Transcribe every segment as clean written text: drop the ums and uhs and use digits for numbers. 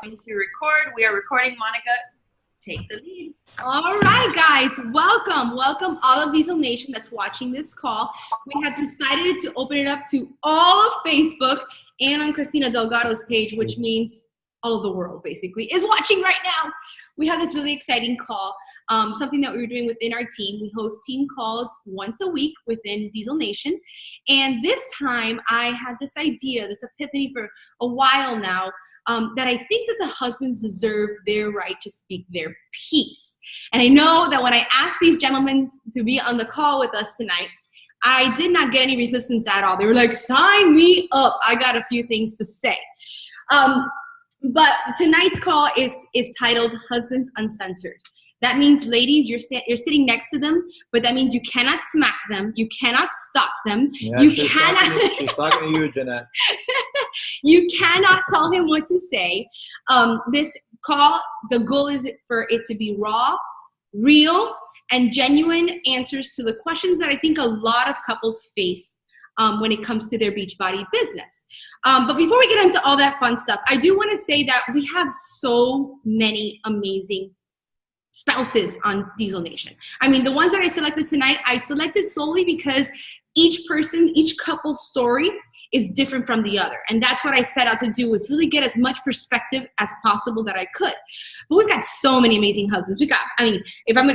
going to record. We are recording. Monica, take the lead. All right, guys, welcome all of Diesel Nation that's watching this call. We have decided to open it up to all of Facebook and on Christina Delgado's page, which means all of the world basically is watching right now. We have this really exciting call, something that we were doing within our team. We host team calls once a week within Diesel Nation. And this time I had this idea, this epiphany for a while now, that I think that the husbands deserve their right to speak their piece. And I know that when I asked these gentlemen to be on the call with us tonight, I did not get any resistance at all. They were like, sign me up. I got a few things to say. But tonight's call is titled Husbands Uncensored. That means, ladies, you're sitting next to them, but that means you cannot smack them. You cannot stop them. Yeah, you she's cannot. She's talking to you, Jeanette. You cannot tell him what to say. This call, the goal is for it to be raw, real, and genuine answers to the questions that I think a lot of couples face when it comes to their Beachbody business. But before we get into all that fun stuff, I do want to say that we have so many amazing spouses on Diesel Nation. I mean, the ones that I selected tonight, I selected solely because each person, each couple's story is different from the other. And that's what I set out to do, was really get as much perspective as possible that I could. But we've got so many amazing husbands. We got, I mean, if I'm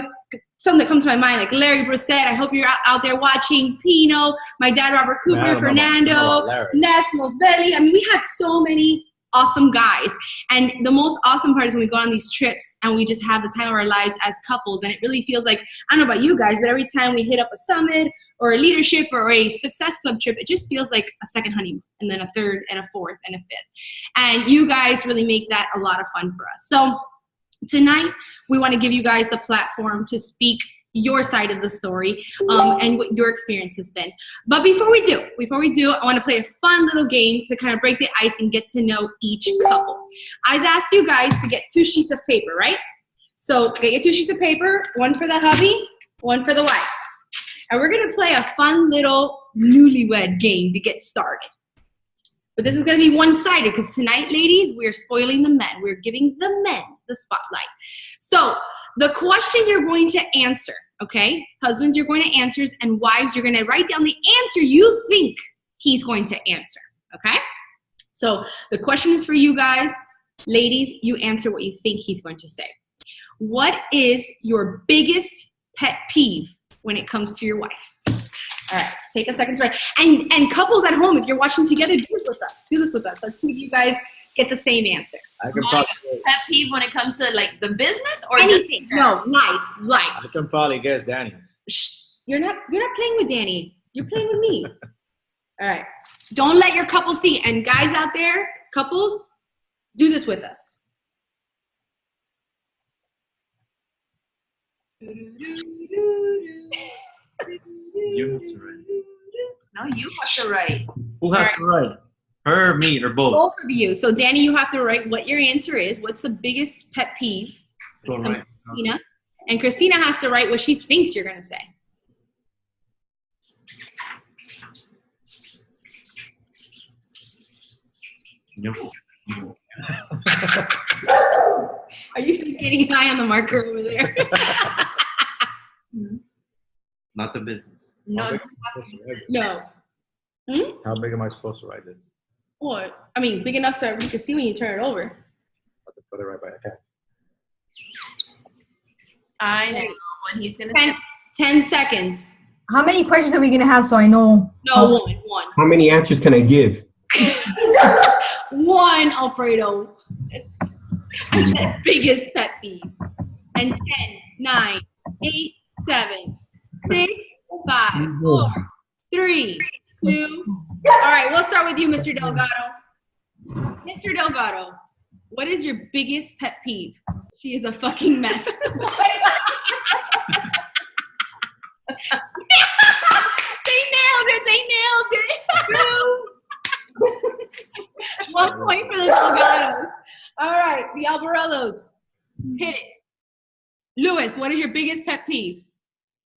something that comes to my mind, like Larry Brissett, I hope you're out there watching, Pino, my dad, Robert Cooper, Fernando, Ness, Mosbelli. I mean, we have so many awesome guys. And the most awesome part is when we go on these trips and we just have the time of our lives as couples. And it really feels like, I don't know about you guys, but every time we hit up a summit or a leadership or a success club trip, it just feels like a second honeymoon, and then a third and a fourth and a fifth. And you guys really make that a lot of fun for us. So tonight, we want to give you guys the platform to speak your side of the story and what your experience has been. But before we do, I want to play a fun little game to kind of break the ice and get to know each couple. I've asked you guys to get 2 sheets of paper, right? So get your 2 sheets of paper, one for the hubby, one for the wife. And we're going to play a fun little newlywed game to get started. But this is going to be one-sided because tonight, ladies, we're spoiling the men. We're giving the men the spotlight. So the question you're going to answer, okay? Husbands, you're going to answer, and wives, you're going to write down the answer you think he's going to answer, okay? So the question is for you guys. Ladies, you answer what you think he's going to say. What is your biggest pet peeve when it comes to your wife? All right, take a second to write. And couples at home, if you're watching together, do this with us. Do this with us. Let's see if you guys get the same answer. I can probably Pet peeve when it comes to like the business or anything. No, life. I can probably guess Danny. Shh, you're not playing with Danny. You're playing with me. All right. Don't let your couple see. And guys out there, couples, do this with us. You have to write. No, you have to write. Who has to write? Her, me, or both? Both of you. So, Danny, you have to write what your answer is. What's the biggest pet peeve? Don't write. Christina. And Christina has to write what she thinks you're going to say. Yep. Are you guys getting high on the marker over there? Not the business. No. No. How big am I supposed to write this? Or, I mean, big enough so everybody can see when you turn it over. I have to put it right by the cat. I know when he's going to say. 10 seconds. How many questions are we going to have so I know? No, one. How many answers can I give? One, Alfredo. I said biggest pet peeve. And 10, 9, 8, 7, 6, 5, 4, 3, 2. All right, we'll start with you, Mr. Delgado. Mr. Delgado, what is your biggest pet peeve? She is a fucking mess. They nailed it. 1 point for the Delgados. All right, the Alvarellos. Hit it. Lewis, what is your biggest pet peeve?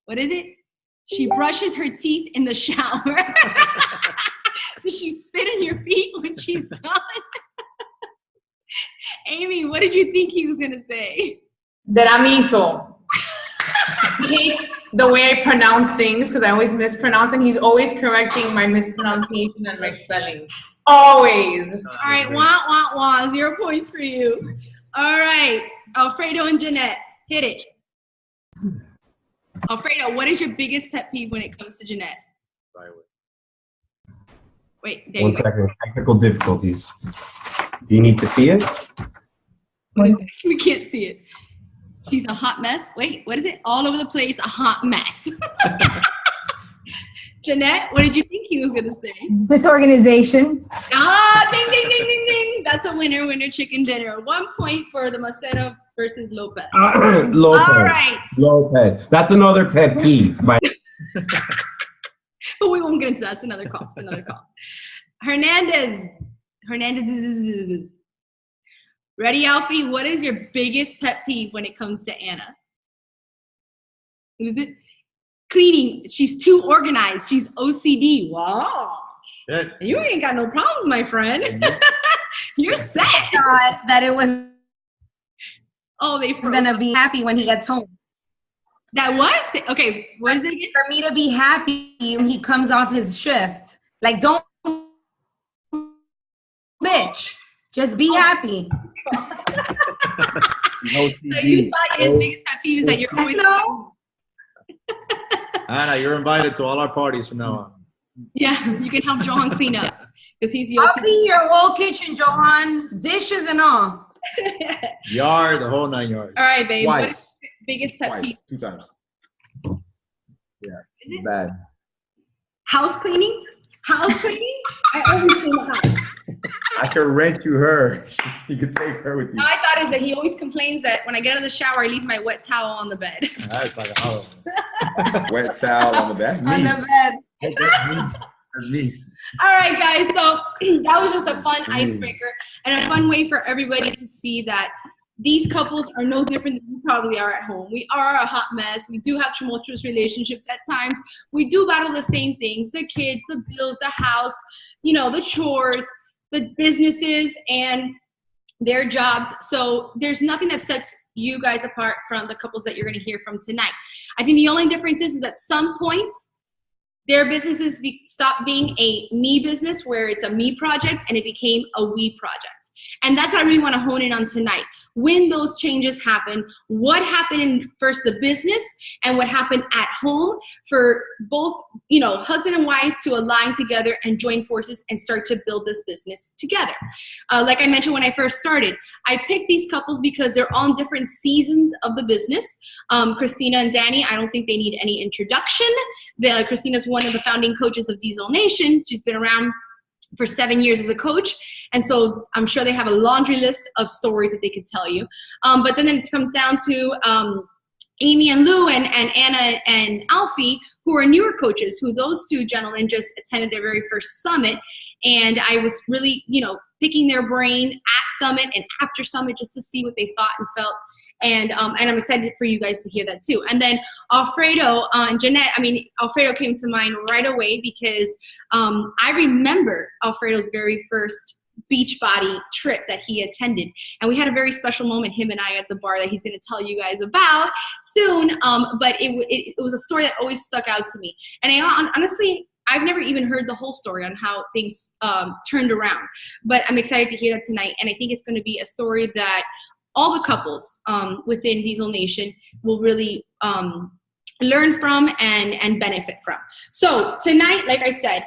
What is it? She brushes her teeth in the shower. Does she spit in your feet when she's done? Amy, what did you think he was gonna say? That I'm Iso. He hates the way I pronounce things because I always mispronounce, and he's always correcting my mispronunciation and my spelling. Always. All right, wah, wah, wah. 0 points for you. All right, Alfredo and Jeanette, hit it. Alfredo, what is your biggest pet peeve when it comes to Jeanette? Wait, there One you go. second. Technical difficulties. Do you need to see it? What is it? We can't see it. She's a hot mess. Wait, what is it? All over the place, a hot mess. Jeanette, what did you think he was going to say? Disorganization. Ah, ding, ding, ding, ding, ding. That's a winner, winner, chicken dinner. 1 point for the Macero versus Lopez. Lopez. All right. Lopez. That's another pet peeve. But we won't get into that. It's another call. It's another call. Hernandez. Ready, Alfie? What is your biggest pet peeve when it comes to Anna? What is it? Cleaning. She's too organized. She's OCD. Wow. Shit. You ain't got no problems, my friend. You're set. Thought that it was Oh, they froze. gonna be happy when he gets home. That what? Okay, what is it again? For me to be happy when he comes off his shift. Like, don't, bitch. Just be happy. No So you thought your biggest pet peeve is that you're always No. Anna, you're invited to all our parties from now on. Yeah, you can help Johan clean up because he's the I'll OCD. clean your whole kitchen, Johan. Dishes and all. Yard, the whole 9 yards. All right, babe. What is Twice. your biggest pet Twice. peeve? 2 times. Yeah. Is it? Bad. House cleaning? House cleaning? I always clean the house. I could rent you her. You could take her with you. All I thought is that he always complains that when I get out of the shower, I leave my wet towel on the bed. That's like a hollow. Wet towel on the bed. That's me. On the bed. That's me. That's me. All right, guys. So that was just a fun icebreaker and a fun way for everybody to see that these couples are no different than you probably are at home. We are a hot mess. We do have tumultuous relationships at times. We do battle the same things: the kids, the bills, the house, the chores, the businesses, and their jobs. So there's nothing that sets you guys apart from the couples that you're going to hear from tonight. I think the only difference is at some point, their businesses stopped being a me business where it's a me project and it became a we project. And that's what I really want to hone in on tonight. When those changes happen, what happened in first the business and what happened at home for both, husband and wife to align together and join forces and start to build this business together. Like I mentioned when I first started, I picked these couples because they're all in different seasons of the business. Christina and Danny, I don't think they need any introduction. Christina's one of the founding coaches of Diesel Nation. She's been around for 7 years as a coach. And so I'm sure they have a laundry list of stories that they could tell you. But then it comes down to Amy and Lou and Anna and Alfie, who are newer coaches, who those two gentlemen just attended their very first summit. And I was really, picking their brain at summit and after summit just to see what they thought and felt. And I'm excited for you guys to hear that too. And then Alfredo and Jeanette, Alfredo came to mind right away because I remember Alfredo's very first Beachbody trip that he attended. And we had a very special moment, him and I, at the bar that he's going to tell you guys about soon. But it was a story that always stuck out to me. And honestly, I've never even heard the whole story on how things turned around. But I'm excited to hear that tonight. And I think it's going to be a story that all the couples within Diesel Nation will really learn from and benefit from. So tonight, like I said,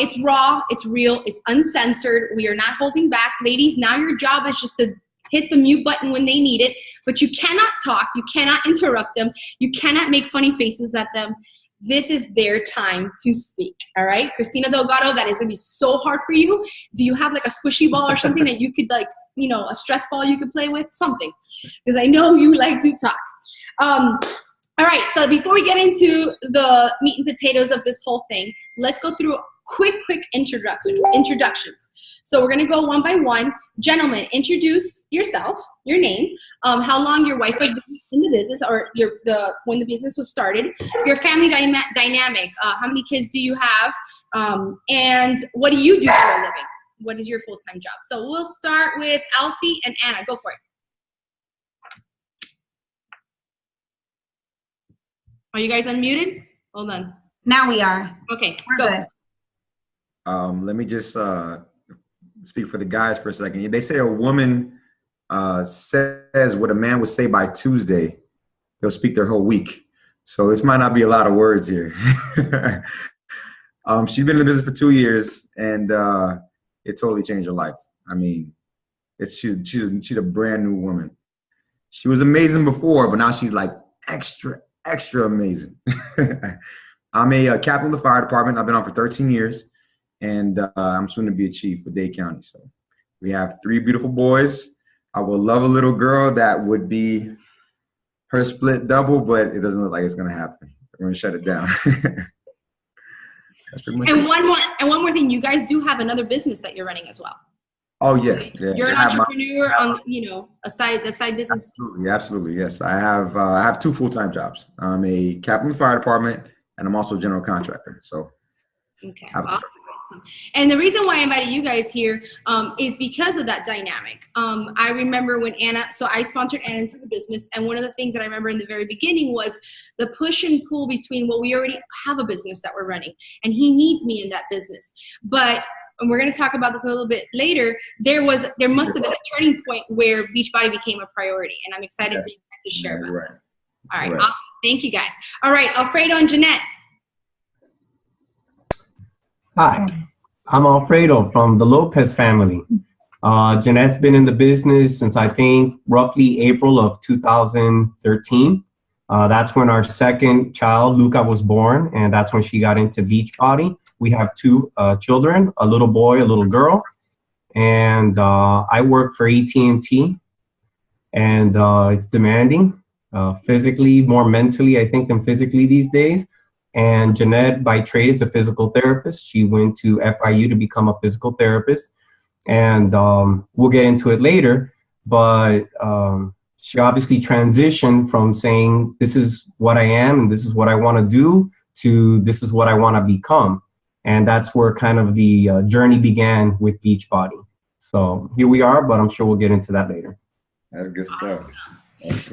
it's raw, it's real, it's uncensored. We are not holding back. Ladies, now your job is just to hit the mute button when they need it, but you cannot talk, you cannot interrupt them, you cannot make funny faces at them. This is their time to speak, all right? Christina Delgado, that is gonna be so hard for you. Do you have like a squishy ball or something that you could a stress ball you could play with? Something, because I know you like to talk. All right, so before we get into the meat and potatoes of this whole thing, let's go through quick introductions. So we're gonna go one by one. Gentlemen, introduce yourself, your name, how long your wife has been in the business, or when the business was started, your family dynamic, how many kids do you have, and what do you do for a living? what is your full-time job? So we'll start with Alfie and Anna. Go for it. Are you guys unmuted? Hold on. Now we are. Okay, We're go. good. Let me just speak for the guys for a second. They say a woman says what a man would say by Tuesday. They'll speak their whole week. So this might not be a lot of words here. She's been in the business for 2 years, and it totally changed her life. I mean, she's a brand new woman. She was amazing before, but now she's like extra amazing. I'm a captain of the fire department. I've been on for 13 years, and I'm soon to be a chief for Dade County. So we have 3 beautiful boys. I would love a little girl that would be her split double, but it doesn't look like it's going to happen. We're going to shut it down. That's pretty much And it. one more thing, you guys do have another business that you're running as well. Oh yeah. You're an entrepreneur on, the side business. Absolutely, yes. I have 2 full-time jobs. I'm a captain of the fire department, and I'm also a general contractor. So, okay, awesome. And the reason why I invited you guys here is because of that dynamic. I remember when I sponsored Anna into the business, and one of the things that I remember in the very beginning was the push and pull between, well, we already have a business that we're running, and he needs me in that business. But and we're going to talk about this a little bit later, there must have been a turning point where Beachbody became a priority, and I'm excited for you guys to share about that. All right, awesome. Thank you, guys. All right, Alfredo and Jeanette. Hi, I'm Alfredo from the Lopez family. Jeanette's been in the business since I think roughly April of 2013. That's when our second child, Luca, was born, and that's when she got into Beachbody. We have 2 children, a little boy, a little girl, and I work for AT&T, and it's demanding, physically, more mentally, I think, than physically these days. And Jeanette, by trade, is a physical therapist. She went to FIU to become a physical therapist, and we'll get into it later, but she obviously transitioned from saying, this is what I am, and this is what I want to do, to this is what I want to become. And that's where kind of the journey began with Beachbody. So here we are, but I'm sure we'll get into that later. That's good stuff.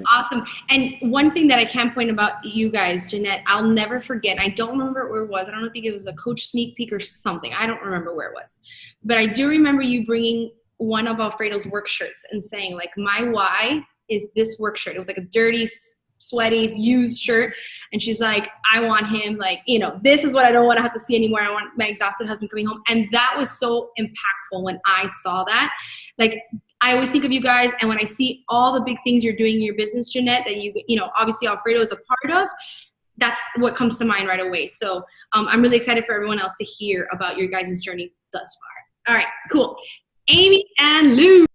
Awesome. And one thing that I can point about you guys, Jeanette, I'll never forget. I don't remember where it was. I don't think it was a coach sneak peek or something. I don't remember where it was. But I do remember you bringing one of Alfredo's work shirts and saying, like, my why is this work shirt. It was like a dirty, sweaty, used shirt. And she's like, I want him, like, this is what I don't want to have to see anymore. I want my exhausted husband coming home. And that was so impactful when I saw that. Like, I always think of you guys, and when I see all the big things you're doing in your business, Jeanette, that obviously Alfredo is a part of, that's what comes to mind right away. So I'm really excited for everyone else to hear about your guys' journey thus far. All right, cool. Amy and Lou.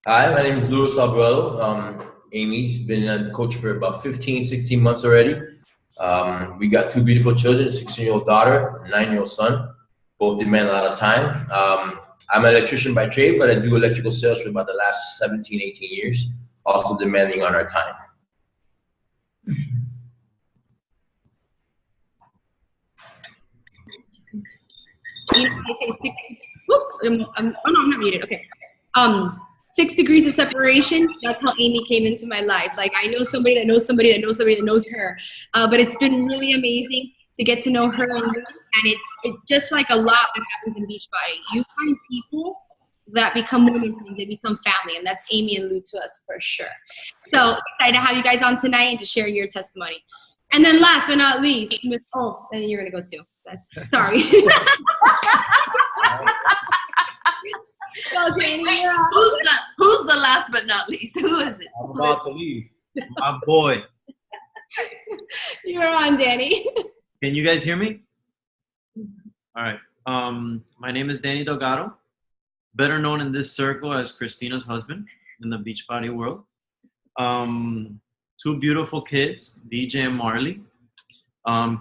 Hi, my name is Luis Alvarado. Amy's been a coach for about 15, 16 months already. We got 2 beautiful children, a 16-year-old daughter, a 9-year-old son. Both demand a lot of time. I'm an electrician by trade, but I do electrical sales for about the last 17, 18 years, also demanding on our time. Whoops, oh no, I'm not muted, okay. 6 degrees of separation, that's how Amy came into my life. Like, I know somebody that knows somebody that knows somebody that knows her. But it's been really amazing to get to know her and you. And it's just like a lot that happens in Beachbody. You find people that become more than friends, they become family. And that's Amy and Lou to us for sure. So excited to have you guys on tonight and to share your testimony. And then last but not least, then you're going to go too. Sorry. Wait, who's the last but not least? Who is it? I'm about to leave. My boy. You're on, Danny. Can you guys hear me? All right. My name is Danny Delgado, better known in this circle as Christina's husband in the Beachbody world. 2 beautiful kids, DJ and Marley.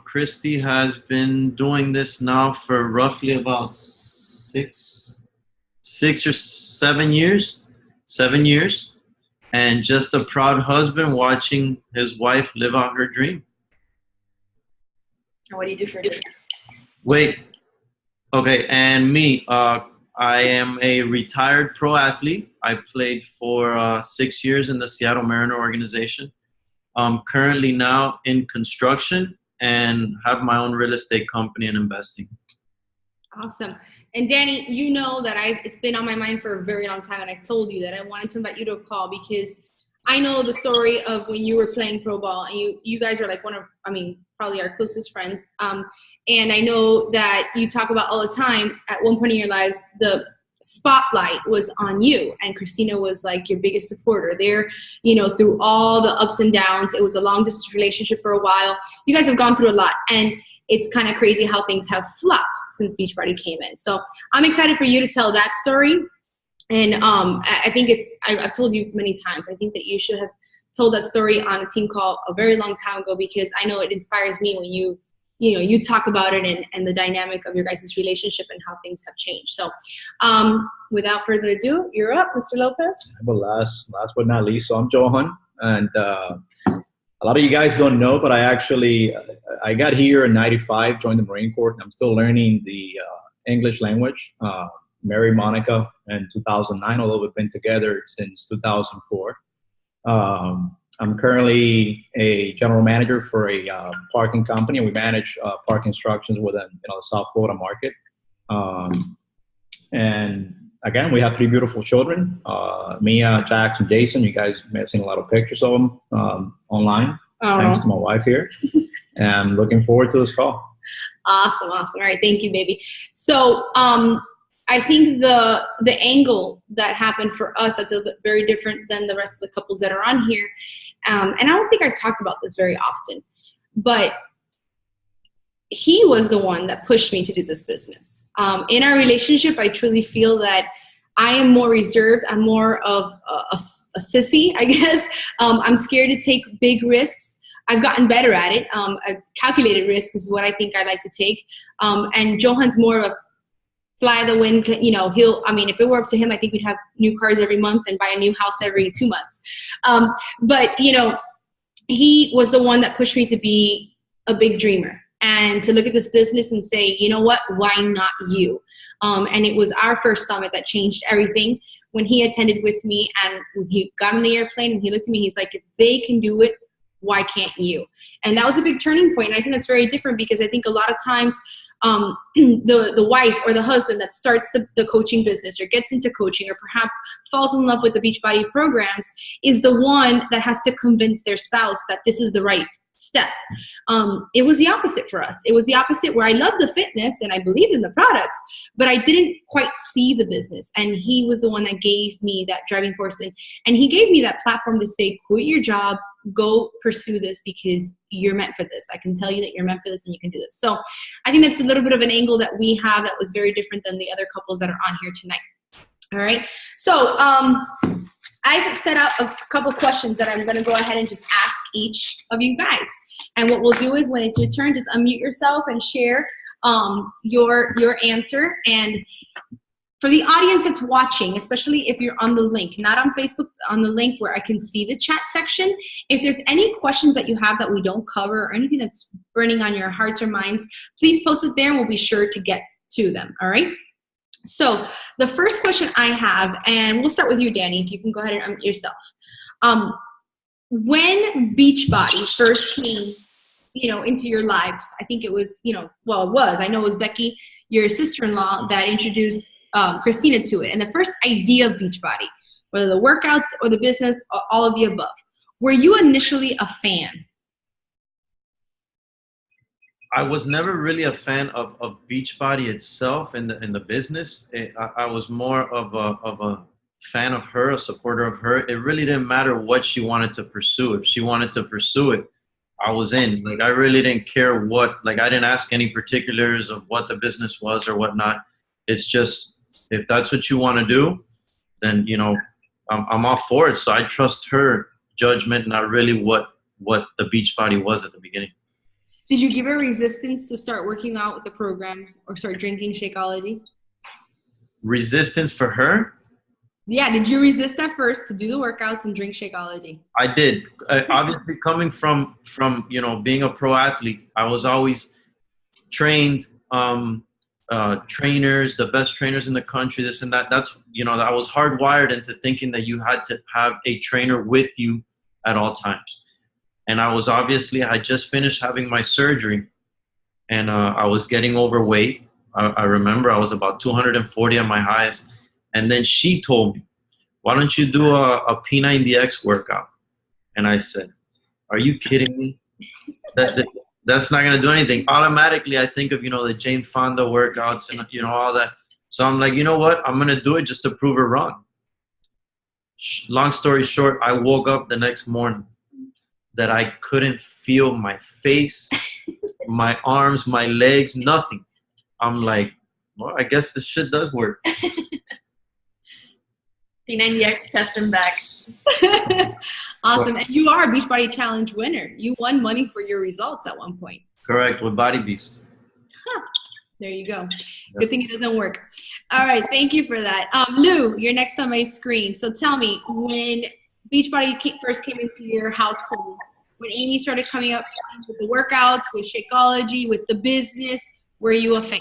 Christy has been doing this now for roughly about 6 or 7 years. 7 years. And just a proud husband watching his wife live out her dream. What do you do for a living? Wait, Okay, and me, I am a retired pro athlete. I played for 6 years in the Seattle Mariner organization. I'm currently now in construction and have my own real estate company and investing. Awesome. And Danny, you know that it's been on my mind for a very long time, and I told you that I wanted to invite you to a call because I know the story of when you were playing pro ball, and you guys are like probably our closest friends. And I know that you talk about all the time, at one point in your lives, the spotlight was on you, and Christina was like your biggest supporter there, through all the ups and downs. It was a long distance relationship for a while. You guys have gone through a lot, and it's kind of crazy how things have flopped since Beachbody came in. So I'm excited for you to tell that story. And I think I've told you many times, I think that you should have told that story on a team call a very long time ago, because I know it inspires me when you talk about it and the dynamic of your guys' relationship and how things have changed. So without further ado, you're up, Mr. Lopez. But last but not least, so I'm Johan, and a lot of you guys don't know, but I got here in '95, joined the Marine Corps, and I'm still learning the English language. Married Monica in 2009, although we've been together since 2004. I'm currently a general manager for a parking company. We manage parking structures within the South Florida market. And again, we have 3 beautiful children, Mia, Jax, and Jason. You guys may have seen a lot of pictures of them online, thanks to my wife here. And I'm looking forward to this call. Awesome. All right, thank you, baby. So I think the angle that happened for us, that's very different than the rest of the couples that are on here. And I don't think I've talked about this very often, but he was the one that pushed me to do this business. In our relationship, I truly feel that I am more reserved. I'm more of a sissy, I guess. I'm scared to take big risks. I've gotten better at it. A calculated risk is what I think I like to take. And Johan's more of a fly the wind, if it were up to him, I think we'd have new cars every month and buy a new house every 2 months. But he was the one that pushed me to be a big dreamer and to look at this business and say, you know what, why not you? And it was our first summit that changed everything. When he attended with me and he got on the airplane and he looked at me, he's like, if they can do it, why can't you? And that was a big turning point. And I think that's very different, because I think a lot of times the wife or the husband that starts the coaching business or gets into coaching or perhaps falls in love with the Beachbody programs is the one that has to convince their spouse that this is the right step. It was the opposite for us. It was the opposite, where I loved the fitness and I believed in the products, but I didn't quite see the business. And he was the one that gave me that driving force. And he gave me that platform to say, quit your job, go pursue this, because you're meant for this. I can tell you that you're meant for this and you can do this. So I think that's a little bit of an angle that we have that was very different than the other couples that are on here tonight. All right. So I've set up a couple questions that I'm going to go ahead and just ask each of you guys. And what we'll do is, when it's your turn, just unmute yourself and share your answer. And for the audience that's watching, especially if you're on the link, not on Facebook, on the link where I can see the chat section, if there's any questions that you have that we don't cover or anything that's burning on your hearts or minds, please post it there and we'll be sure to get to them, all right? So the first question I have, and we'll start with you, Danny, if you can go ahead and unmute yourself. When Beachbody first came, into your lives, I think it was, I know it was Becky, your sister-in-law, that introduced Christina to it. And the first idea of Beachbody, whether the workouts or the business, or all of the above, were you initially a fan? I was never really a fan of Beachbody itself in the business. I was more of a fan of her, a supporter of her. It really didn't matter what she wanted to pursue. If she wanted to pursue it, I was in. Like, I really didn't care what, I didn't ask any particulars of what the business was or whatnot. It's just, if that's what you want to do, then, I'm all for it. So I trust her judgment, not really what the Beachbody was at the beginning. Did you give her resistance to start working out with the programs or start drinking Shakeology? Resistance for her? Yeah, did you resist at first to do the workouts and drink Shakeology? I did. Obviously, coming from being a pro athlete, I was always trained trainers, the best trainers in the country, this and that. That's, you know, I was hardwired into thinking that you had to have a trainer with you at all times. And I had just finished having my surgery, and I was getting overweight. I remember I was about 240 at my highest. And then she told me, why don't you do a P90X workout? And I said, are you kidding me? That's not going to do anything. Automatically, I think of, you know, the Jane Fonda workouts and, you know, all that. So I'm like, you know what? I'm going to do it just to prove her wrong. Long story short, I woke up the next morning that I couldn't feel my face, my arms, my legs, nothing. I'm like, well, I guess this shit does work. P90X, test him back. Awesome. And you are a Beachbody Challenge winner. You won money for your results at one point. Correct, with Body Beast. Huh. There you go. Good thing it doesn't work. All right, thank you for that. Lou, you're next on my screen. So tell me, when Beachbody first came into your household, when Amy started coming up with the workouts, with Shakeology, with the business, were you a fan?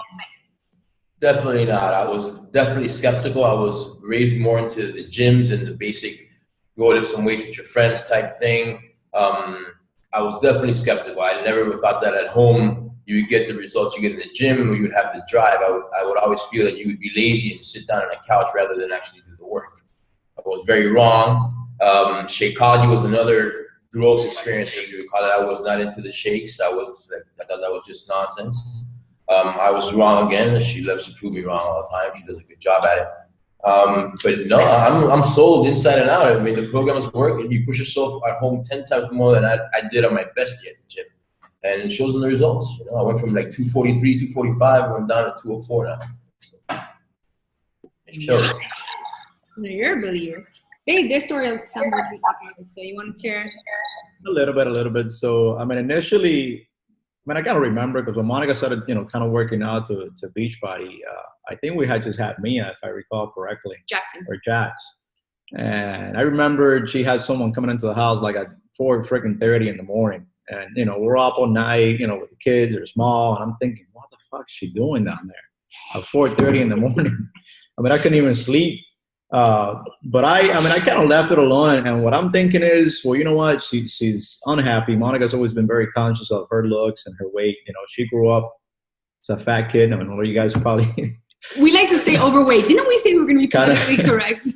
Definitely not. I was definitely skeptical. I was raised more into the gyms and the basic go lift some weights with your friends type thing. I was definitely skeptical. I never thought that at home you would get the results you get in the gym, or you would have the drive. I would always feel that you would be lazy and sit down on a couch rather than actually do the work. I was very wrong. Shakeology was another growth experience, as you would call it. I was not into the shakes. I thought that was just nonsense. I was wrong again. She loves to prove me wrong all the time. She does a good job at it. But no, I'm sold inside and out. I mean, the programs work, and you push yourself at home 10 times more than I did on my best day at the gym. And it shows in the results. You know, I went from like 243, 245, went down to 204 now. It shows. You're a believer. Babe, their story of somebody. So you want to share? A little bit. So, I mean, initially, I kind of remember because when Monica started, you know, kind of working out to Beachbody, I think we had just had Mia, if I recall correctly. Jackson. Or Jax. And I remember she had someone coming into the house like at 4:30 in the morning. And, you know, we're up all night, you know, with the kids, they're small. And I'm thinking, what the fuck is she doing down there at 4:30 in the morning? I mean, I couldn't even sleep. But I kind of left it alone. And what I'm thinking is, well, you know what? She's unhappy. Monica's always been very conscious of her looks and her weight. You know, she grew up as a fat kid. I mean, all you guys probably. We like to say overweight. Didn't we say we were going to be politically correct?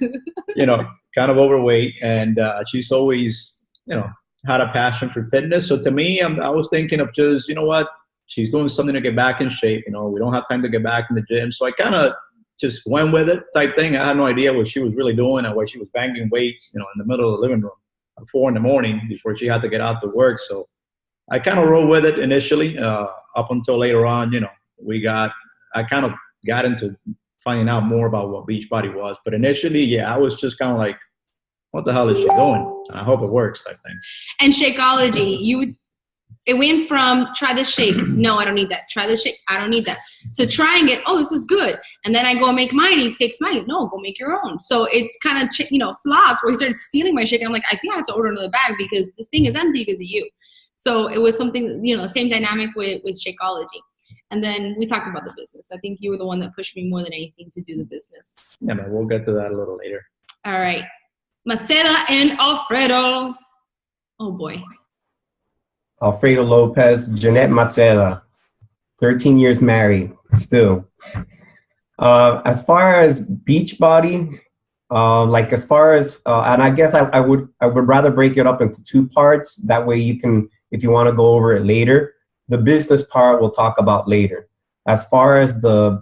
You know, kind of overweight. And she's always, you know, had a passion for fitness. So to me, I was thinking of just, you know what? She's doing something to get back in shape. You know, we don't have time to get back in the gym. So I kind of just went with it type thing. I had no idea what she was really doing and why she was banging weights, you know, in the middle of the living room at 4 a.m. before she had to get out to work. So I kind of rolled with it initially, up until later on, you know, I kind of got into finding out more about what Beachbody was. But initially, yeah, I was just kind of like, what the hell is she doing? I hope it works type thing. And Shakeology, it went from try the shake, no, I don't need that. Try the shake, I don't need that. To trying it, oh, this is good. And then I go make mine, he takes mine. No, go make your own. So it kind of, you know, flopped where he started stealing my shake. And I'm like, I think I have to order another bag because this thing is empty because of you. So it was something, you know, the same dynamic with Shakeology. And then we talked about the business. I think you were the one that pushed me more than anything to do the business. Yeah, man, we'll get to that a little later. All right. Maceda and Alfredo. Oh, boy. Alfredo Lopez, Jeanette Maceda, 13 years married, still. As far as Beachbody, and I guess I would rather break it up into two parts. That way you can, if you want to go over it later, the business part we'll talk about later. As far as the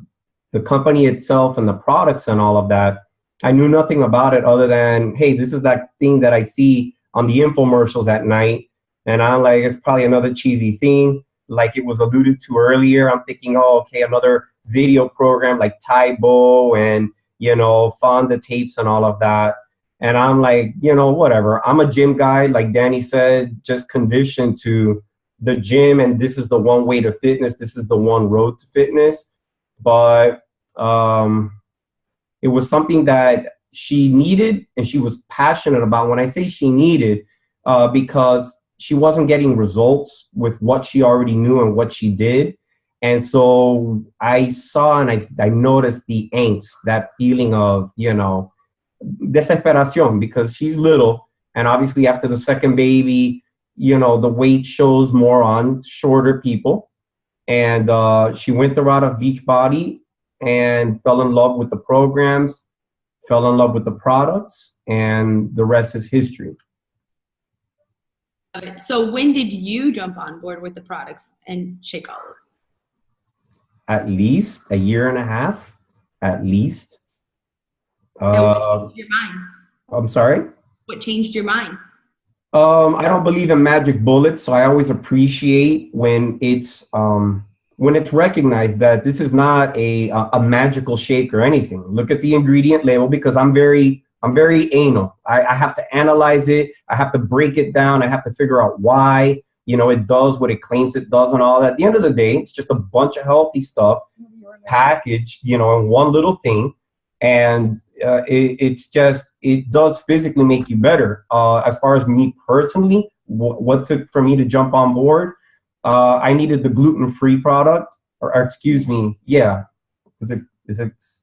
company itself and the products and all of that, I knew nothing about it other than, hey, this is that thing that I see on the infomercials at night. And I'm like, it's probably another cheesy thing. Like it was alluded to earlier, I'm thinking, oh, okay, another video program like Taibo and, you know, Fonda tapes and all of that. And I'm like, you know, whatever. I'm a gym guy, like Danny said, just conditioned to the gym. And this is the one way to fitness. This is the one road to fitness. But it was something that she needed and she was passionate about. When I say she needed, because she wasn't getting results with what she already knew and what she did. And so I saw and I noticed the angst, that feeling of, desesperación, because she's little. And obviously after the second baby, the weight shows more on shorter people. And she went the route of Beachbody and fell in love with the programs, fell in love with the products, and the rest is history. So when did you jump on board with the products and Shakeology? At least a year and a half, at least. And what changed your mind? I'm sorry? What changed your mind? I don't believe in magic bullets, so I always appreciate when it's recognized that this is not a magical shake or anything. Look at the ingredient label, because I'm very anal. I have to analyze it. I have to break it down. I have to figure out why, it does what it claims it does and all that. At the end of the day, it's just a bunch of healthy stuff packaged, in one little thing. And it does physically make you better. As far as me personally, what took for me to jump on board, I needed the gluten-free product, or excuse me, yeah. Is it?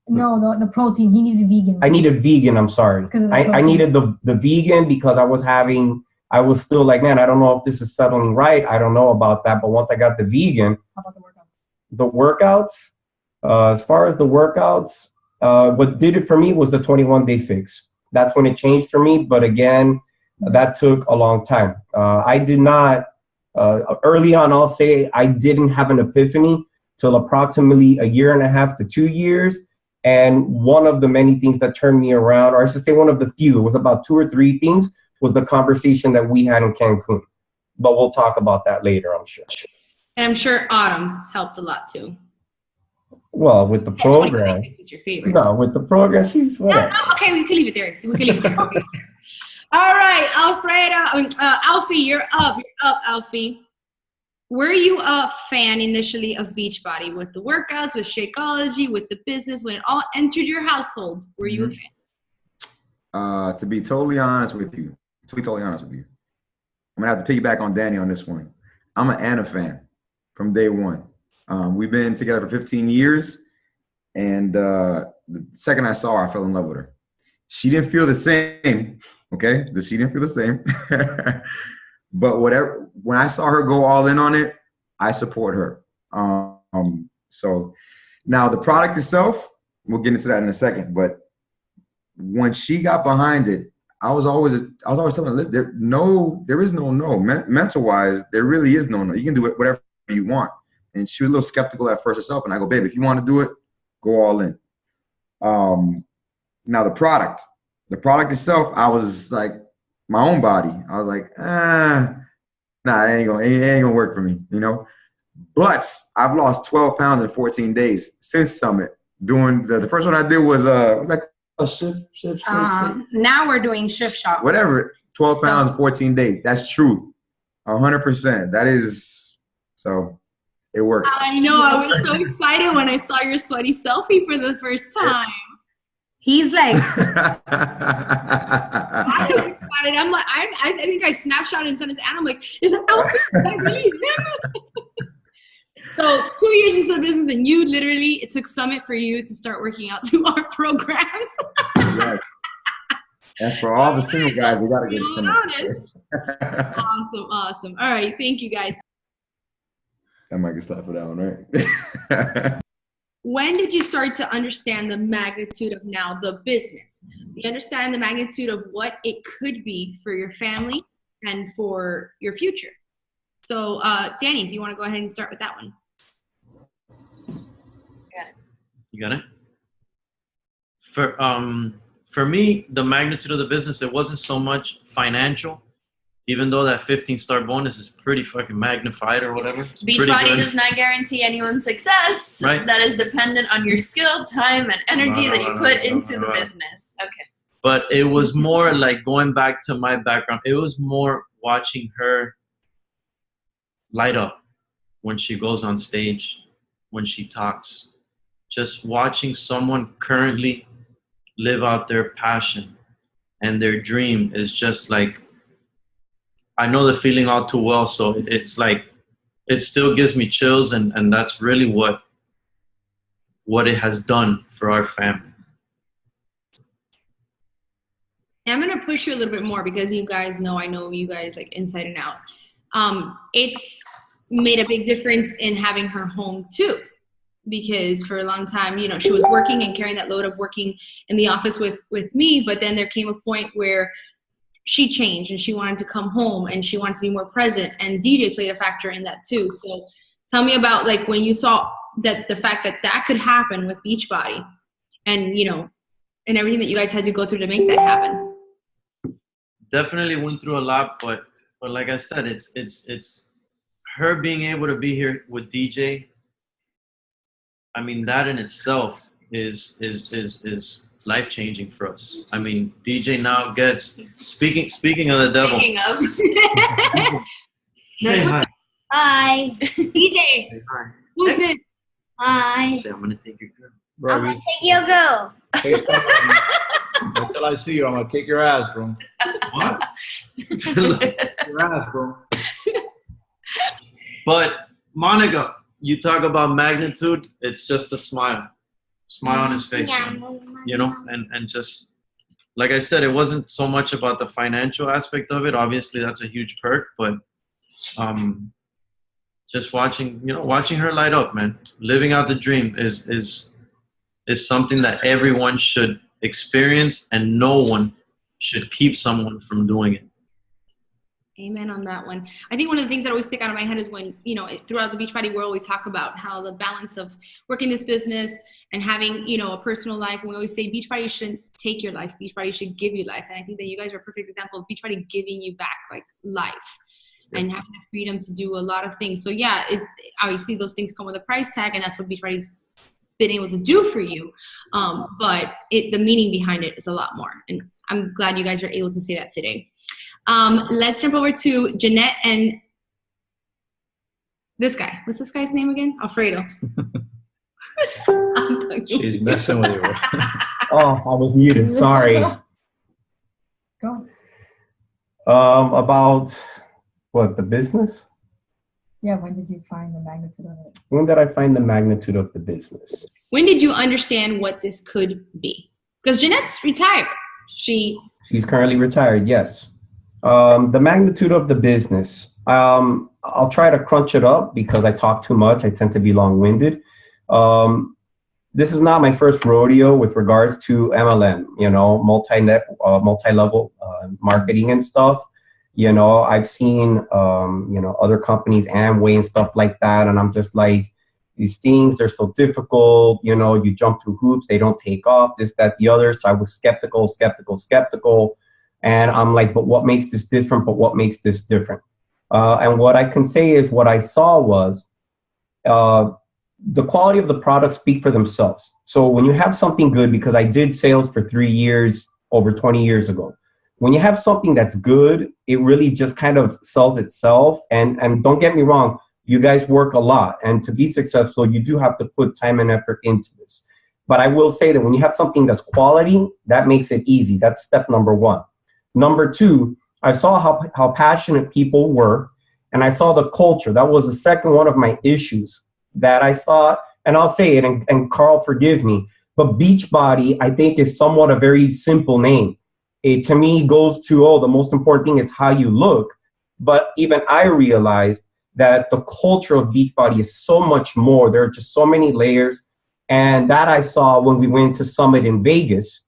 No, the protein. He needed vegan. I needed vegan, I'm sorry. I needed the vegan because I was still like, man, I don't know if this is settling right. I don't know about that. But once I got the vegan. How about the workout? The workouts, as far as the workouts, what did it for me was the 21-day fix. That's when it changed for me. But again, that took a long time. I did not, early on, I'll say I didn't have an epiphany till approximately a year and a half to 2 years. And one of the many things that turned me around, or I should say one of the few, it was about 2 or 3 things, was the conversation that we had in Cancun. But we'll talk about that later, I'm sure. And I'm sure Autumn helped a lot too. Well, with the program. Was your favorite. No, with the program, she's whatever. No, okay, we can leave it there. Okay. All right, Alfie, you're up. Alfie. Were you a fan initially of Beachbody with the workouts, with Shakeology, with the business, when it all entered your household? Were you a fan? To be totally honest with you, I'm gonna have to piggyback on Danny on this one. I'm an Anna fan from day one. We've been together for 15 years, and the second I saw her, I fell in love with her. She didn't feel the same, okay? She didn't feel the same. But when I saw her go all in on it, I support her. So now the product itself, we'll get into that in a second. But when she got behind it, I was always telling her, there is no no. Mental wise, there really is no no. You can do it whatever you want. And she was a little skeptical at first herself, and I go, babe, if you want to do it, go all in. Now the product itself, I was like, my own body, I was like, nah, it ain't gonna work for me, But I've lost 12 pounds in 14 days since Summit. Doing the first one I did was like a shift. Now we're doing shift shop. Whatever, 12 pounds in 14 days. That's truth, 100%. That is so. It works. I know. I was so excited when I saw your sweaty selfie for the first time. He's like, I was excited. I'm like, I think I snapshot and sent it to Anna. I'm like, is that really him? So 2 years into the business, and it took Summit for you to start working out to our programs. Yes. And for all the single guys, we got to get Summit. Awesome. All right. Thank you, guys. I might get slapped for that one, right? When did you start to understand the magnitude of now the business? You understand the magnitude of what it could be for your family and for your future. So, Danny, do you want to go ahead and start with that one? You got it? For me, the magnitude of the business, it wasn't so much financial. Even though that 15-star bonus is pretty fucking magnified or whatever. Beachbody does not guarantee anyone's success. Right. That is dependent on your skill, time, and energy that you put into the business. Okay. But it was more like going back to my background. It was more watching her light up when she goes on stage, when she talks. Just watching someone currently live out their passion and their dream is just like, I know the feeling all too well, so it's it still gives me chills, and that's really what it has done for our family. I'm gonna push you a little bit more because you guys know I know you guys like inside and out. It's made a big difference in having her home too, because for a long time, you know, she was working and carrying that load of working in the office with me, but then there came a point where she changed and she wanted to come home and she wanted to be more present, and DJ played a factor in that too. So tell me about like when you saw that the fact that that could happen with Beachbody, and you know, and everything that you guys had to go through to make that happen. Definitely went through a lot, but like I said, it's her being able to be here with DJ. I mean, that in itself is life changing for us. I mean, DJ now gets speaking of the devil. Speaking of, Say hi. Hi. DJ, Say hi. who's this? Hi. Say, I'm gonna take your girl. Bro, I'm gonna take your girl. until I see you, I'm gonna kick your ass, bro. What? Your ass, bro. But Monica, you talk about magnitude. It's just a smile on his face, you know, and just like I said, it wasn't so much about the financial aspect of it. Obviously, that's a huge perk, but just watching her light up, man, living out the dream is something that everyone should experience, and no one should keep someone from doing it. Amen on that one. I think one of the things that always stick out of my head is when, you know, throughout the Beachbody world, we talk about how the balance of working this business and having, you know, a personal life. And we always say Beachbody shouldn't take your life. Beachbody should give you life. And I think that you guys are a perfect example of Beachbody giving you back like life and having the freedom to do a lot of things. So yeah, obviously those things come with a price tag, and that's what Beachbody's been able to do for you. But the meaning behind it is a lot more. And I'm glad you guys are able to say that today. Let's jump over to Jeanette and this guy. What's this guy's name again? Alfredo. She's messing with you. Oh, I was muted. Sorry. Go. About what, the business? Yeah, when did you find the magnitude of it? When did I find the magnitude of the business? When did you understand what this could be? Because Jeanette's retired. She's currently retired, yes. The magnitude of the business. I'll try to crunch it up because I talk too much. I tend to be long-winded. This is not my first rodeo with regards to MLM, you know, multi-level marketing and stuff. You know, I've seen, you know, other companies, Amway and stuff like that. And I'm just like, these things, they're so difficult. You know, you jump through hoops, they don't take off, this, that, the other. So I was skeptical. And I'm like, but what makes this different? And what I can say is what I saw was the quality of the products speak for themselves. So when you have something good, because I did sales for 3 years, over 20 years ago, when you have something that's good, it really just kind of sells itself. And don't get me wrong, you guys work a lot. And to be successful, you do have to put time and effort into this. But I will say that when you have something that's quality, that makes it easy. That's step number one. Number two, I saw how passionate people were, and I saw the culture. That was the second one of my issues that I saw, and I'll say it, and Carl, forgive me, but Beachbody, I think, is somewhat a very simple name. It, to me, goes to, the most important thing is how you look. But even I realized that the culture of Beachbody is so much more. There are just so many layers, and that I saw when we went to Summit in Vegas,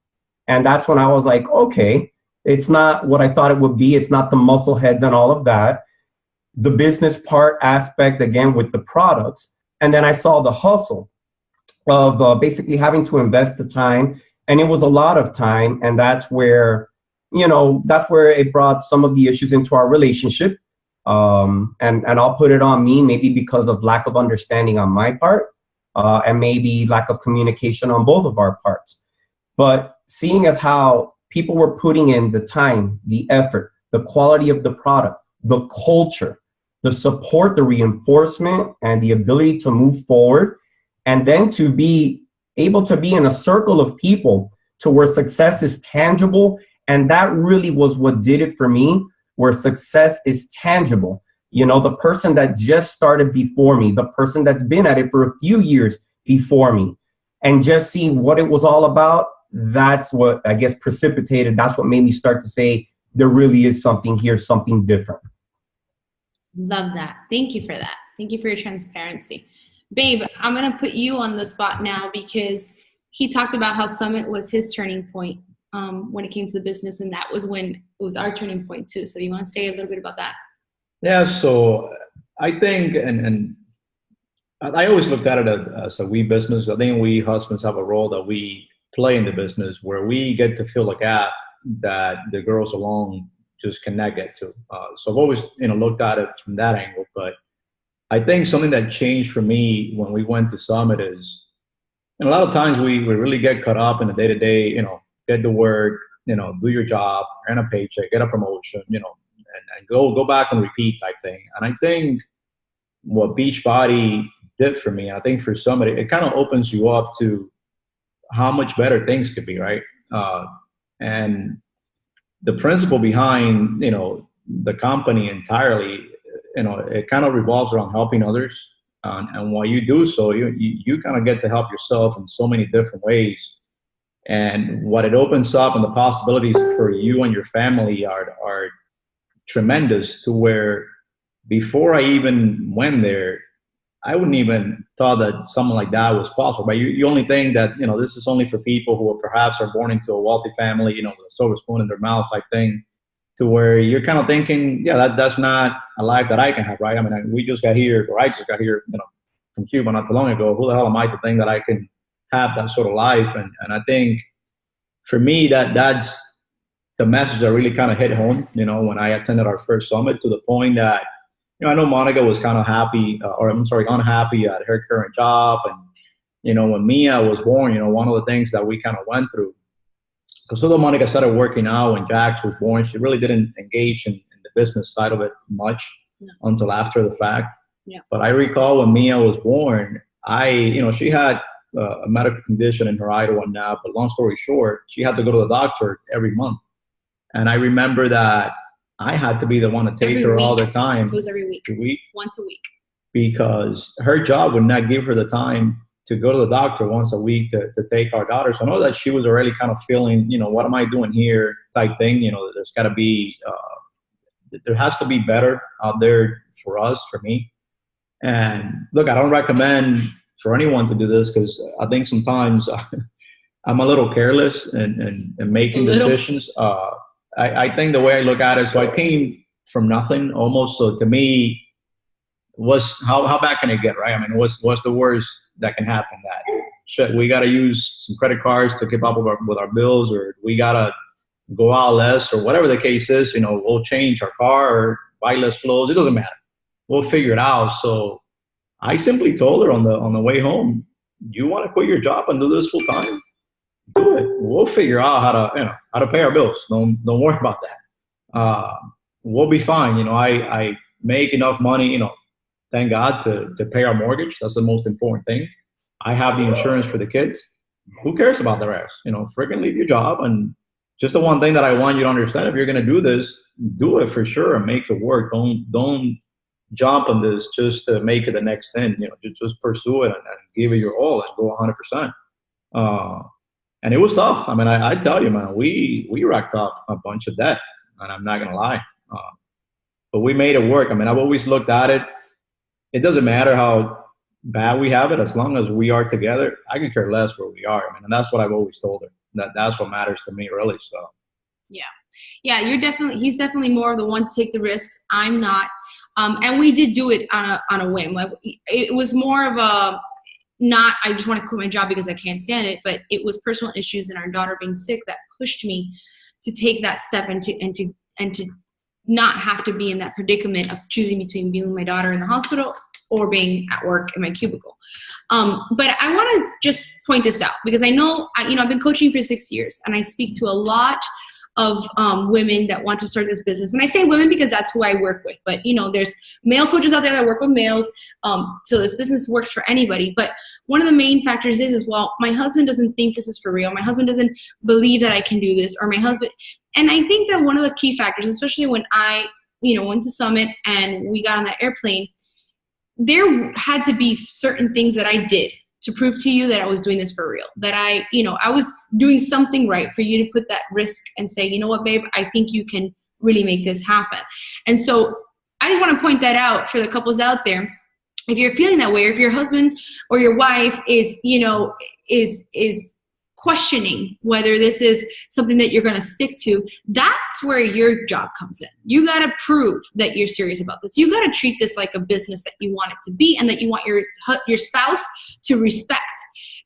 and that's when I was like, okay, it's not what I thought it would be. It's not the muscle heads and all of that. The business part aspect, again, with the products. And then I saw the hustle of basically having to invest the time. And it was a lot of time. And that's where, you know, that's where it brought some of the issues into our relationship. And I'll put it on me, maybe because of lack of understanding on my part, and maybe lack of communication on both of our parts. But seeing as how people were putting in the time, the effort, the quality of the product, the culture, the support, the reinforcement, and the ability to move forward, and then to be able to be in a circle of people to where success is tangible. And that really was what did it for me, where success is tangible. You know, the person that just started before me, the person that's been at it for a few years before me, and just seeing what it was all about, that's what I guess precipitated, that's what made me start to say, there really is something here, something different. Love that. Thank you for that. Thank you for your transparency. Babe, I'm going to put you on the spot now because he talked about how Summit was his turning point when it came to the business, and that was when it was our turning point too. So you want to say a little bit about that? Yeah, so I think, and I always looked at it as a we business. I think we husbands have a role that we play in the business where we get to fill a gap that the girls alone just cannot get to. So I've always, looked at it from that angle. But I think something that changed for me when we went to Summit is, and a lot of times we really get caught up in the day-to-day, get to work, do your job, earn a paycheck, get a promotion, and go back and repeat type thing. And I think what Beachbody did for me, I think for somebody, it kind of opens you up to how much better things could be, right? And the principle behind, the company entirely, it kind of revolves around helping others. And while you do so, you kind of get to help yourself in so many different ways. And what it opens up and the possibilities for you and your family are tremendous, to where before I even went there, I wouldn't even thought that something like that was possible. But you only think that, this is only for people who perhaps are born into a wealthy family, with a silver spoon in their mouth type thing, to where you're kind of thinking, yeah, that's not a life that I can have, right? I mean, we just got here, or I just got here, from Cuba not too long ago. Who the hell am I to think that I can have that sort of life? And I think for me, that's the message that really kind of hit home, when I attended our first summit, to the point that, I know Monica was kind of unhappy at her current job. And, when Mia was born, one of the things that we kind of went through, because although Monica started working out when Jax was born, she really didn't engage in the business side of it much until after the fact. Yeah. But I recall when Mia was born, she had a medical condition in her eye to one now, but long story short, she had to go to the doctor every month. And I remember that I had to be the one to take her all the time. It was every week. Once a week. Because her job would not give her the time to go to the doctor once a week to take our daughter. So I know that she was already kind of feeling, what am I doing here type thing. There's got to be, there has to be better out there for us, for me. And look, I don't recommend for anyone to do this, because I think sometimes I'm a little careless in making decisions. I think the way I look at it, so I came from nothing almost. So to me, was how bad can it get, right? I mean, what's the worst that can happen? That shit, we got to use some credit cards to keep up with our bills, or we got to go out less, or whatever the case is. We'll change our car or buy less clothes. It doesn't matter. We'll figure it out. So I simply told her on the way home, you want to quit your job and do this full time? Do it. We'll figure out how to pay our bills. Don't worry about that. We'll be fine. I make enough money, thank God, to pay our mortgage. That's the most important thing. I have the insurance for the kids. Who cares about the rest? Freaking leave your job. And just the one thing that I want you to understand, if you're going to do this, do it for sure and make it work. Don't jump on this just to make it the next thing. Just pursue it and give it your all and go 100%. And it was tough. I mean, I tell you, man, we racked up a bunch of debt, and I'm not gonna lie. But we made it work. I mean, I've always looked at it. It doesn't matter how bad we have it, as long as we are together. I can care less where we are. I mean, and that's what I've always told her. That's what matters to me, really. So. Yeah. He's definitely more of the one to take the risks. I'm not. And we did do it on a whim. Like, it was more of a, not, I just want to quit my job because I can't stand it, but it was personal issues and our daughter being sick that pushed me to take that step and to not have to be in that predicament of choosing between being with my daughter in the hospital or being at work in my cubicle. But I want to just point this out, because I know, I've been coaching for 6 years, and I speak to a lot of women that want to start this business. And I say women because that's who I work with. But, there's male coaches out there that work with males. So this business works for anybody. But one of the main factors is, well, my husband doesn't think this is for real. My husband doesn't believe that I can do this, or my husband. And I think that one of the key factors, especially when I went to Summit and we got on that airplane, there had to be certain things that I did to prove to you that I was doing this for real, that I was doing something right for you to put that risk and say, you know what, babe, I think you can really make this happen. And so I just want to point that out for the couples out there. If you're feeling that way, or if your husband or your wife is questioning whether this is something that you're going to stick to, that's where your job comes in. You got to prove that you're serious about this. You got to treat this like a business that you want it to be, and that you want your spouse to respect.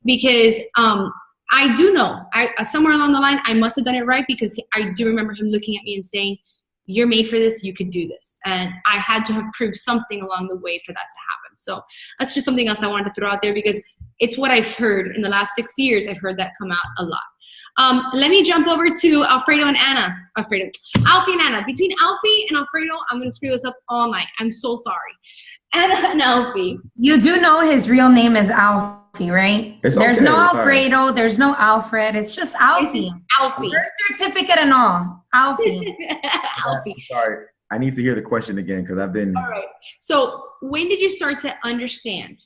Because I do know, somewhere along the line, I must have done it right, because I do remember him looking at me and saying, you're made for this, you could do this. And I had to have proved something along the way for that to happen. So that's just something else I wanted to throw out there, because it's what I've heard in the last 6 years. I've heard that come out a lot. Let me jump over to Alfredo and Anna. Alfie and Anna. Between Alfie and Alfredo, I'm going to screw this up all night. I'm so sorry. Anna and Alfie. You do know his real name is Alfie, right? It's There's okay, no it's all right. Alfredo. There's no Alfred. It's just Alfie. Alfie. Birth certificate and all. Alfie. Alfie. Sorry, I need to hear the question again, because I've been. All right. So when did you start to understand?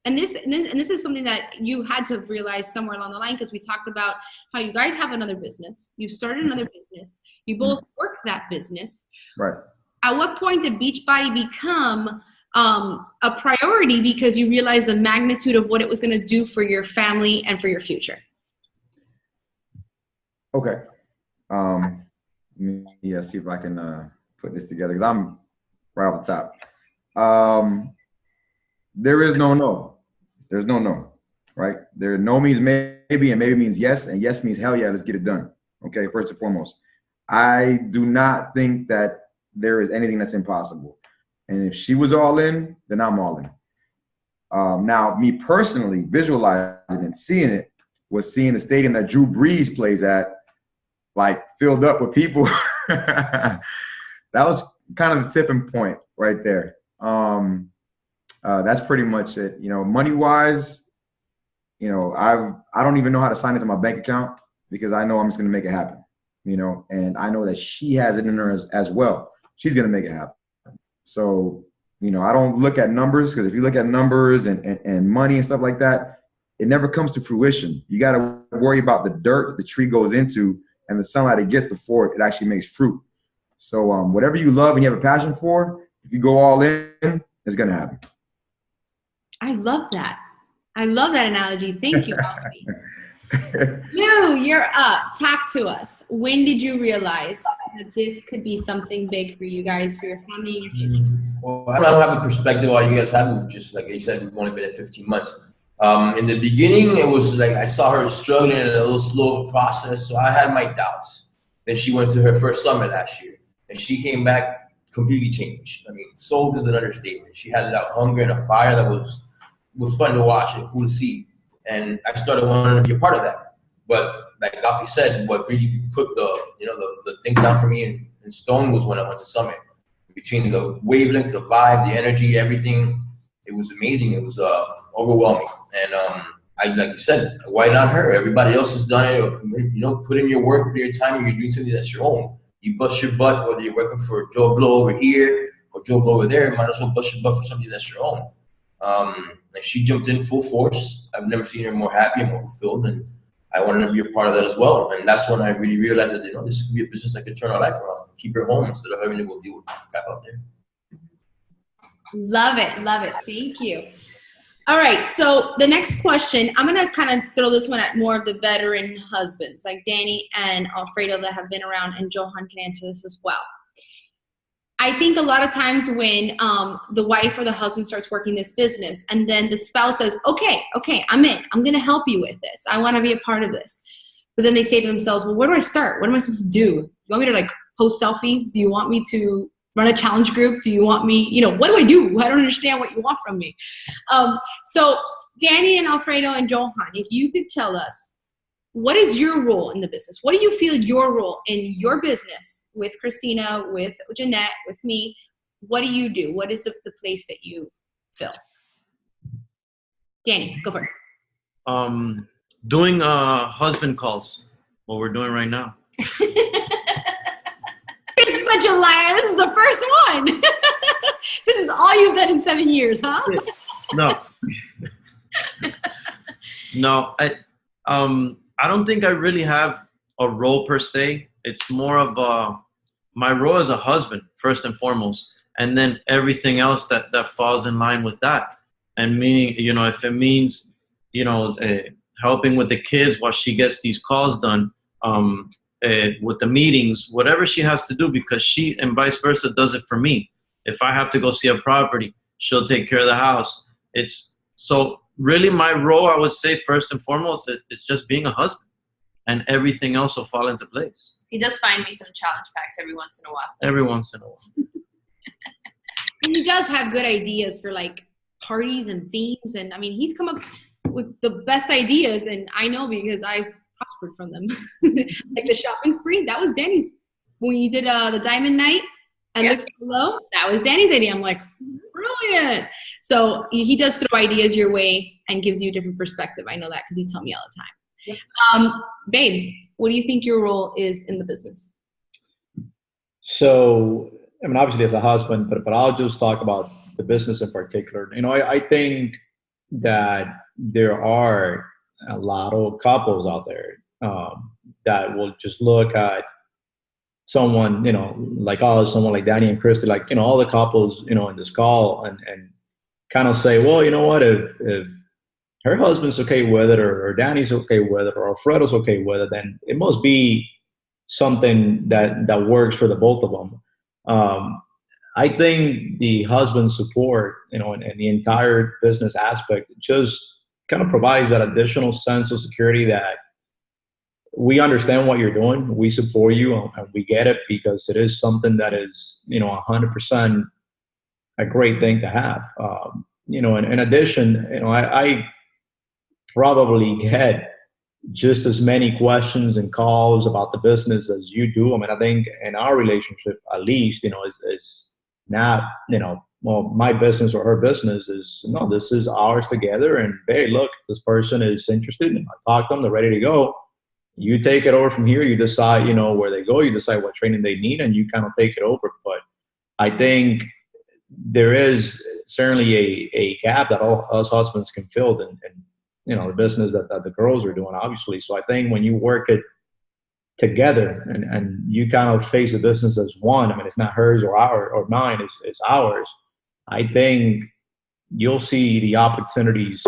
And this is something that you had to have realized somewhere along the line, because we talked about how you guys have another business. You started another business. You both work that business. Right. At what point did Beachbody become a priority, because you realized the magnitude of what it was going to do for your family and for your future? Okay. Let me see if I can put this together, because I'm right off the top. There is no. There's no, right? No means maybe, and maybe means yes, and yes means hell yeah, let's get it done. Okay, first and foremost. I do not think that there is anything that's impossible. And if she was all in, then I'm all in. Now, me personally, visualizing and seeing it was seeing the stadium that Drew Brees plays at, like, filled up with people. That was kind of the tipping point right there. That's pretty much it. Money wise, I don't even know how to sign into my bank account, because I know I'm just going to make it happen, and I know that she has it in her as well. She's going to make it happen. So, I don't look at numbers, because if you look at numbers and money and stuff like that, it never comes to fruition. You got to worry about the dirt that the tree goes into and the sunlight it gets before it actually makes fruit. So whatever you love and you have a passion for, if you go all in, it's going to happen. I love that. I love that analogy. Thank you, Alfie. Lou, you're up. Talk to us. When did you realize that this could be something big for you guys, for your family? Well, I don't have a perspective all you guys have. We've just, like you said, we've only been at 15 months. In the beginning, it was like I saw her struggling in a little slow process, so I had my doubts. Then she went to her first summit last year, and she came back completely changed. I mean, sold is an understatement. She had that hunger and a fire that was fun to watch and cool to see. And I started wanting to be a part of that. But like Alfie said, what really put the things down for me in stone was when I went to Summit. Between the wavelength, the vibe, the energy, everything, it was amazing. It was overwhelming. And like you said, why not her? Everybody else has done it. Put in your work, put in your time, and you're doing something that's your own. You bust your butt, whether you're working for Joe Blow over here or Joe Blow over there, might as well bust your butt for something that's your own. And she jumped in full force. I've never seen her more happy and more fulfilled, and I wanted to be a part of that as well. And that's when I really realized that this could be a business that could turn our life around, keep her home instead of having to go deal with crap out there. Love it, love it. Thank you. All right, so the next question, I'm gonna kind of throw this one at more of the veteran husbands, like Danny and Alfredo, that have been around, and Johan can answer this as well. I think a lot of times when the wife or the husband starts working this business, and then the spouse says, okay, I'm in. I'm going to help you with this. I want to be a part of this. But then they say to themselves, well, where do I start? What am I supposed to do? You want me to like post selfies? Do you want me to run a challenge group? Do you want me, what do I do? I don't understand what you want from me. So Danny and Alfredo and Johan, if you could tell us, what is your role in the business? What do you feel your role in your business with Christina, with Jeanette, with me? What do you do? What is the place that you fill? Danny, go for it. Doing husband calls, what we're doing right now. It's such a liar. This is the first one. This is all you've done in 7 years, huh? No. No, I don't think I really have a role per se. It's more of my role as a husband, first and foremost, and then everything else that falls in line with that. And meaning, if it means, helping with the kids while she gets these calls done, with the meetings, whatever she has to do, because she and vice versa does it for me. If I have to go see a property, she'll take care of the house. It's so really my role, I would say, first and foremost, it's just being a husband, and everything else will fall into place. He does find me some challenge packs every once in a while. Every once in a while. And he does have good ideas for like parties and themes. And I mean, he's come up with the best ideas. And I know because I've prospered from them. Like the shopping spree, that was Danny's. When you did the diamond night and Looks Below, that was Danny's idea. I'm like, brilliant. So he does throw ideas your way and gives you a different perspective. I know that because you tell me all the time. Yeah. Babe, what do you think your role is in the business? So, I mean, obviously as a husband, but I'll just talk about the business in particular. I think that there are a lot of couples out there that will just look at someone, like us, someone like Danny and Christy, like, all the couples, in this call and kind of say, well, you know what, if her husband's okay with it, or Danny's okay with it, or Alfredo's okay with it, then it must be something that works for the both of them. I think the husband support, and the entire business aspect just kind of provides that additional sense of security that we understand what you're doing, we support you, and we get it because it is something that is, 100% a great thing to have. In addition, I probably get just as many questions and calls about the business as you do. I mean, I think in our relationship, at least, is not, well, my business or her business is, no, this is ours together. And hey, look, this person is interested. And I talk to them, they're ready to go. You take it over from here. You decide, where they go. You decide what training they need, and you kind of take it over. But I think there is certainly a gap that all us husbands can fill in the business that the girls are doing, obviously. So I think when you work it together and you kind of face the business as one, I mean, it's not hers or ours or mine, it's ours. I think you'll see the opportunities,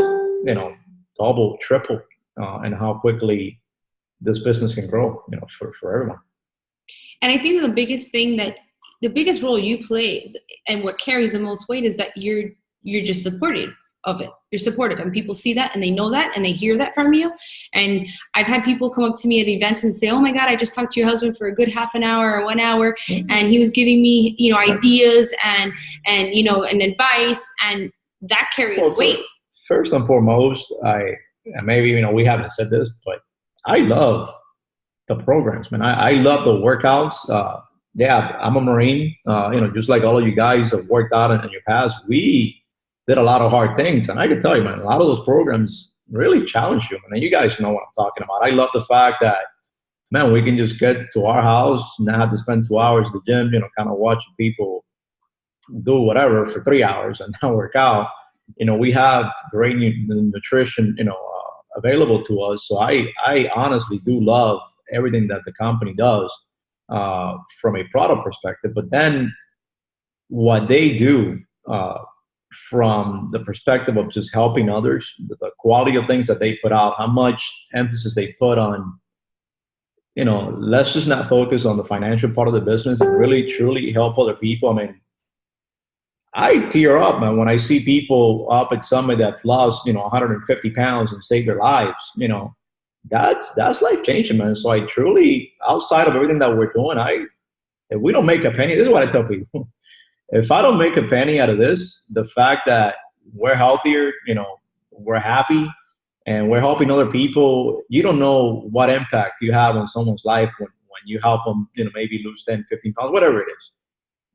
double, triple, and how quickly this business can grow, for everyone. And I think the biggest role you play and what carries the most weight is that you're just supportive of it. You're supportive, and people see that and they know that and they hear that from you. And I've had people come up to me at events and say, oh my God, I just talked to your husband for a good half an hour or 1 hour, and he was giving me, ideas and advice, and that carries weight. First and foremost, maybe, we haven't said this, but I love the programs, man. I love the workouts. I'm a Marine, just like all of you guys have worked out in your past. We did a lot of hard things. And I can tell you, man, a lot of those programs really challenge you. And you guys know what I'm talking about. I love the fact that, man, we can just get to our house, not have to spend 2 hours at the gym, kind of watching people do whatever for 3 hours and not work out. We have great nutrition, available to us. So I honestly do love everything that the company does from a product perspective. But then what they do, from the perspective of just helping others, the quality of things that they put out, how much emphasis they put on, let's just not focus on the financial part of the business and really truly help other people. I mean, I tear up, man, when I see people up at Summit that lost, 150 pounds and saved their lives. That's life changing, man. So I truly, outside of everything that we're doing, if we don't make a penny, this is what I tell people. If I don't make a penny out of this, the fact that we're healthier, we're happy, and we're helping other people, you don't know what impact you have on someone's life when you help them, maybe lose 10, 15 pounds, whatever it is.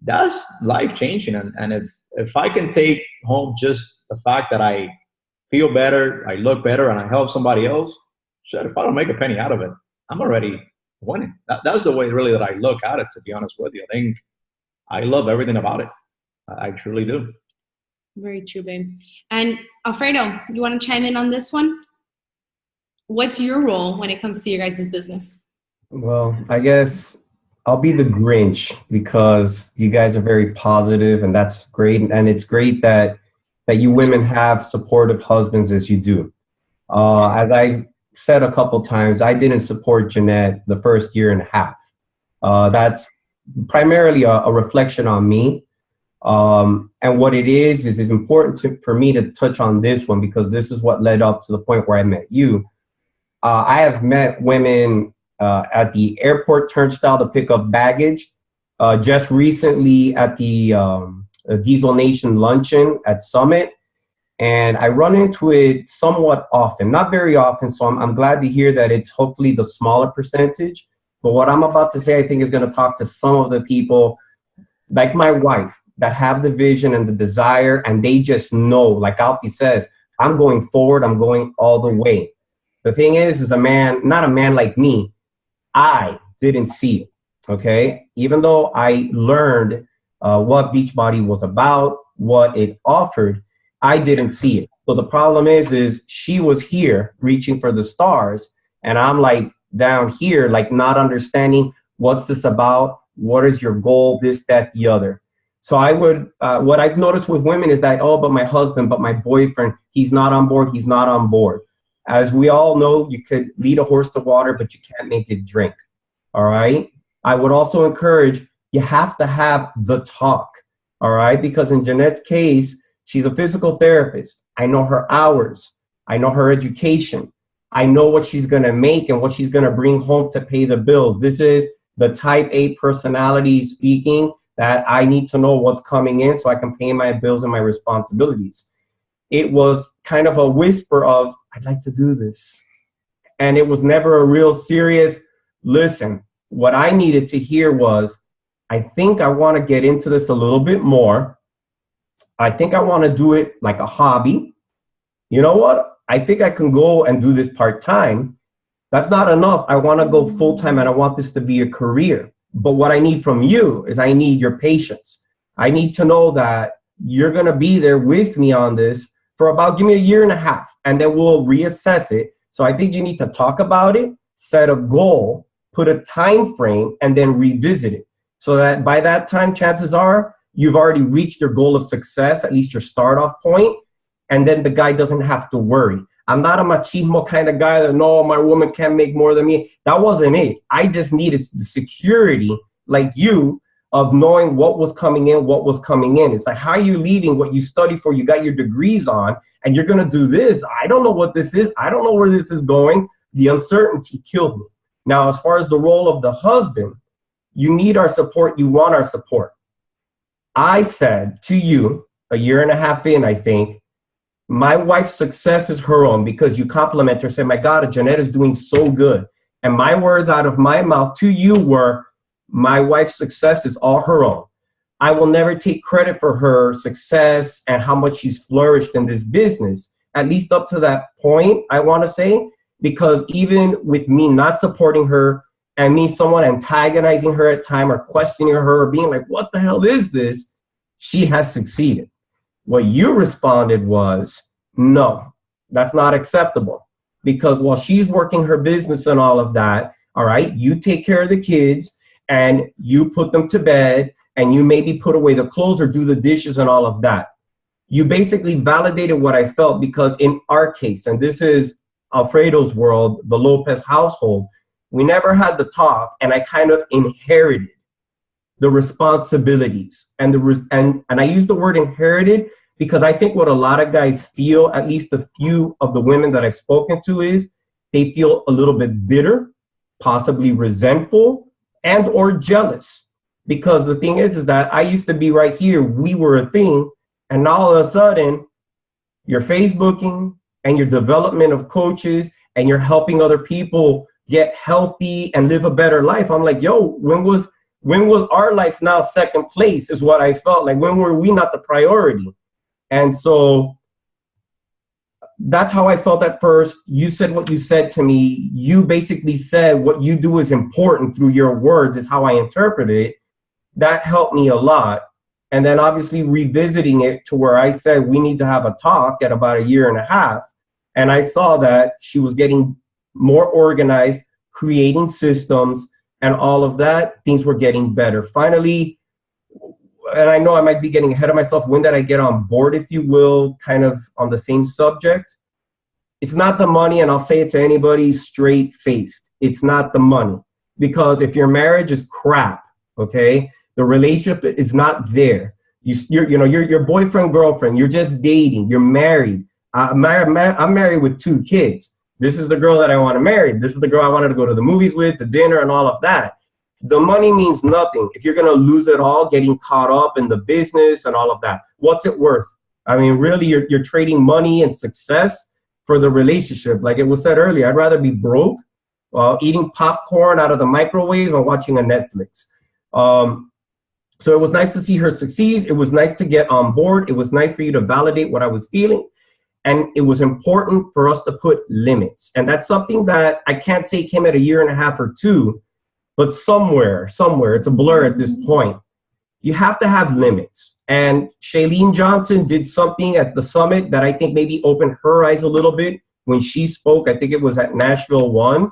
That's life changing. And if I can take home just the fact that I feel better, I look better, and I help somebody else, shit, if I don't make a penny out of it, I'm already winning. That's the way really that I look at it, to be honest with you. I think I love everything about it. I truly do. Very true, babe. And Alfredo, you want to chime in on this one? What's your role when it comes to your guys' business? Well, I guess I'll be the Grinch because you guys are very positive, and that's great. And it's great that you women have supportive husbands as you do. As I said a couple times, I didn't support Jeanette the first year and a half. That's primarily a reflection on me. And what it is it's important for me to touch on this one because this is what led up to the point where I met you. I have met women at the airport turnstile to pick up baggage. Just recently at the Diesel Nation luncheon at Summit. And I run into it somewhat often, not very often. So I'm glad to hear that it's hopefully the smaller percentage. But what I'm about to say, I think is going to talk to some of the people like my wife that have the vision and the desire, and they just know, like Alfie says, I'm going forward. I'm going all the way. The thing is a man, not a man like me, I didn't see it, okay? Even though I learned what Beachbody was about, what it offered, I didn't see it. So the problem is she was here reaching for the stars, and I'm like down here, like not understanding what's this about, what is your goal, this, that, the other. So I would, what I've noticed with women is that, oh, but my husband, but my boyfriend, he's not on board, he's not on board. As we all know, you could lead a horse to water, but you can't make it drink, all right? I would also encourage, you have to have the talk, all right? Because in Jeanette's case, she's a physical therapist. I know her hours. I know her education. I know what she's gonna make and what she's gonna bring home to pay the bills. This is the type A personality speaking that I need to know what's coming in so I can pay my bills and my responsibilities. It was kind of a whisper of, I'd like to do this. And it was never a real serious, listen, what I needed to hear was, I think I want to get into this a little bit more. I think I want to do it like a hobby. You know what? I think I can go and do this part-time. That's not enough. I want to go full-time and I want this to be a career. But what I need from you is I need your patience. I need to know that you're going to be there with me on this for about, give me a year and a half, and then we'll reassess it. So I think you need to talk about it, set a goal, put a time frame, and then revisit it. So that by that time, chances are you've already reached your goal of success, at least your start off point, and then the guy doesn't have to worry. I'm not a machismo kind of guy that, no, my woman can't make more than me. That wasn't it. I just needed the security, like you, of knowing what was coming in, what was coming in. It's like, how are you leaving what you study for, you got your degrees on, and you're gonna do this? I don't know what this is. I don't know where this is going. The uncertainty killed me. Now, as far as the role of the husband, you need our support, you want our support. I said to you, a year and a half in, I think, my wife's success is her own because you compliment her, say, my God, Jeanette is doing so good. And my words out of my mouth to you were, my wife's success is all her own. I will never take credit for her success and how much she's flourished in this business, at least up to that point, I want to say, because even with me not supporting her and me someone antagonizing her at time or questioning her or being like, what the hell is this? She has succeeded. What you responded was, no, that's not acceptable. Because while she's working her business and all of that, all right, you take care of the kids and you put them to bed and you maybe put away the clothes or do the dishes and all of that. You basically validated what I felt because in our case, and this is Alfredo's world, the Lopez household, we never had the talk and I kind of inherited the responsibilities and I use the word inherited because I think what a lot of guys feel, at least a few of the women that I've spoken to, is they feel a little bit bitter, possibly resentful, and or jealous. Because the thing is that I used to be right here, we were a thing, and now all of a sudden, you're Facebooking and your development of coaches and you're helping other people get healthy and live a better life. I'm like, yo, when was our life now second place is what I felt like. When were we not the priority? And so that's how I felt at first. You said what you said to me. You basically said what you do is important through your words is how I interpret it. That helped me a lot. And then obviously revisiting it to where I said we need to have a talk at about a year and a half. And I saw that she was getting more organized, creating systems and all of that. Things were getting better. Finally, and I know I might be getting ahead of myself, when did I get on board, if you will, kind of on the same subject? It's not the money, and I'll say it to anybody straight-faced. It's not the money. Because if your marriage is crap, okay, the relationship is not there. You're boyfriend, girlfriend, you're just dating, you're married. I'm married with 2 kids. This is the girl that I want to marry. This is the girl I wanted to go to the movies with, the dinner, and all of that. The money means nothing if you're going to lose it all getting caught up in the business and all of that. What's it worth? I mean, really, you're trading money and success for the relationship. Like it was said earlier, I'd rather be broke eating popcorn out of the microwave and watching a Netflix. So it was nice to see her succeed. It was nice to get on board. It was nice for you to validate what I was feeling. And it was important for us to put limits. And that's something that I can't say came at a year and a half or 2, but somewhere, it's a blur at this point. You have to have limits. And Shailene Johnson did something at the summit that I think maybe opened her eyes a little bit when she spoke. I think it was at Nashville 1.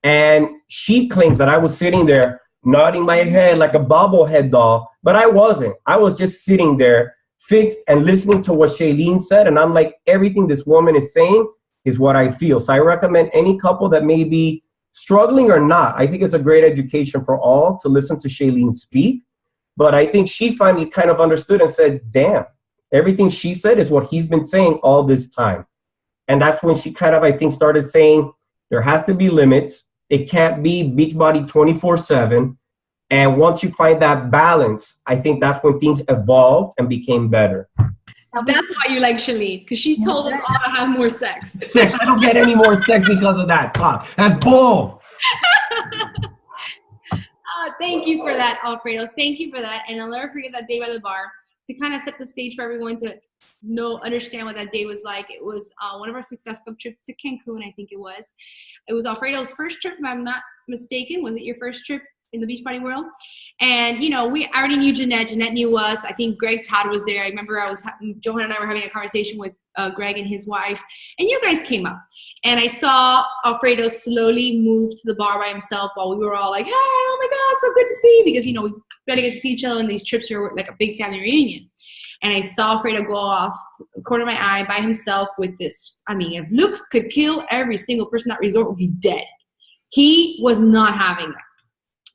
And she claims that I was sitting there nodding my head like a bobblehead doll, but I wasn't. I was just sitting there fixed and listening to what Shailene said. And I'm like, everything this woman is saying is what I feel. So I recommend any couple that may be struggling or not. I think it's a great education for all to listen to Shailene speak. But I think she finally kind of understood and said, damn, everything she said is what he's been saying all this time. And that's when she kind of, I think, started saying there has to be limits. It can't be Beachbody 24/7. And once you find that balance, I think that's when things evolved and became better. That's why you like Shailene, because she told us all to have more sex. Sex, I don't get any more sex because of that. Fuck, that's bull. Thank you for that, Alfredo. Thank you for that. And I'll never forget that day by the bar. To kind of set the stage for everyone to understand what that day was like. It was one of our Success Club trips to Cancun, I think it was. It was Alfredo's first trip, if I'm not mistaken. Was it your first trip in the Beachbody world? And, we already knew Jeanette. Jeanette knew us. I think Greg Todd was there. I remember Johan and I were having a conversation with Greg and his wife, and you guys came up. And I saw Alfredo slowly move to the bar by himself while we were all like, hey, oh my God, so good to see you. Because, we barely get to see each other, and these trips are like a big family reunion. And I saw Alfredo go off the corner of my eye by himself with this. I mean, if looks could kill, every single person at that resort would be dead. He was not having that.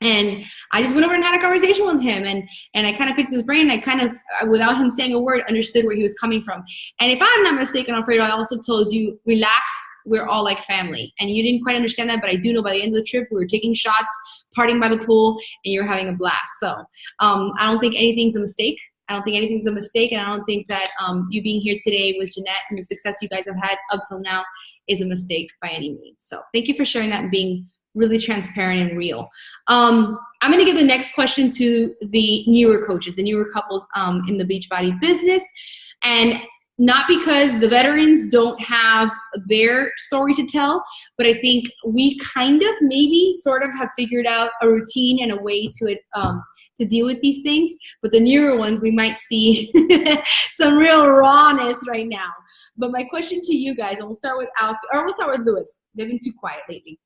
And I just went over and had a conversation with him, and I kind of picked his brain, and I kind of, without him saying a word, understood where he was coming from. And if I'm not mistaken, Alfredo, I also told you, relax, we're all like family. And you didn't quite understand that, but I do know by the end of the trip, we were taking shots, partying by the pool, and you were having a blast. So I don't think anything's a mistake. I don't think anything's a mistake, and I don't think that you being here today with Jeanette and the success you guys have had up till now is a mistake by any means. So thank you for sharing that and being really transparent and real. I'm going to give the next question to the newer coaches, the newer couples in the Beachbody business. And not because the veterans don't have their story to tell, but I think we kind of maybe sort of have figured out a routine and a way to deal with these things. But the newer ones, we might see some real rawness right now. But my question to you guys, and we'll start with Alf, or we'll start with Lewis. They've been too quiet lately.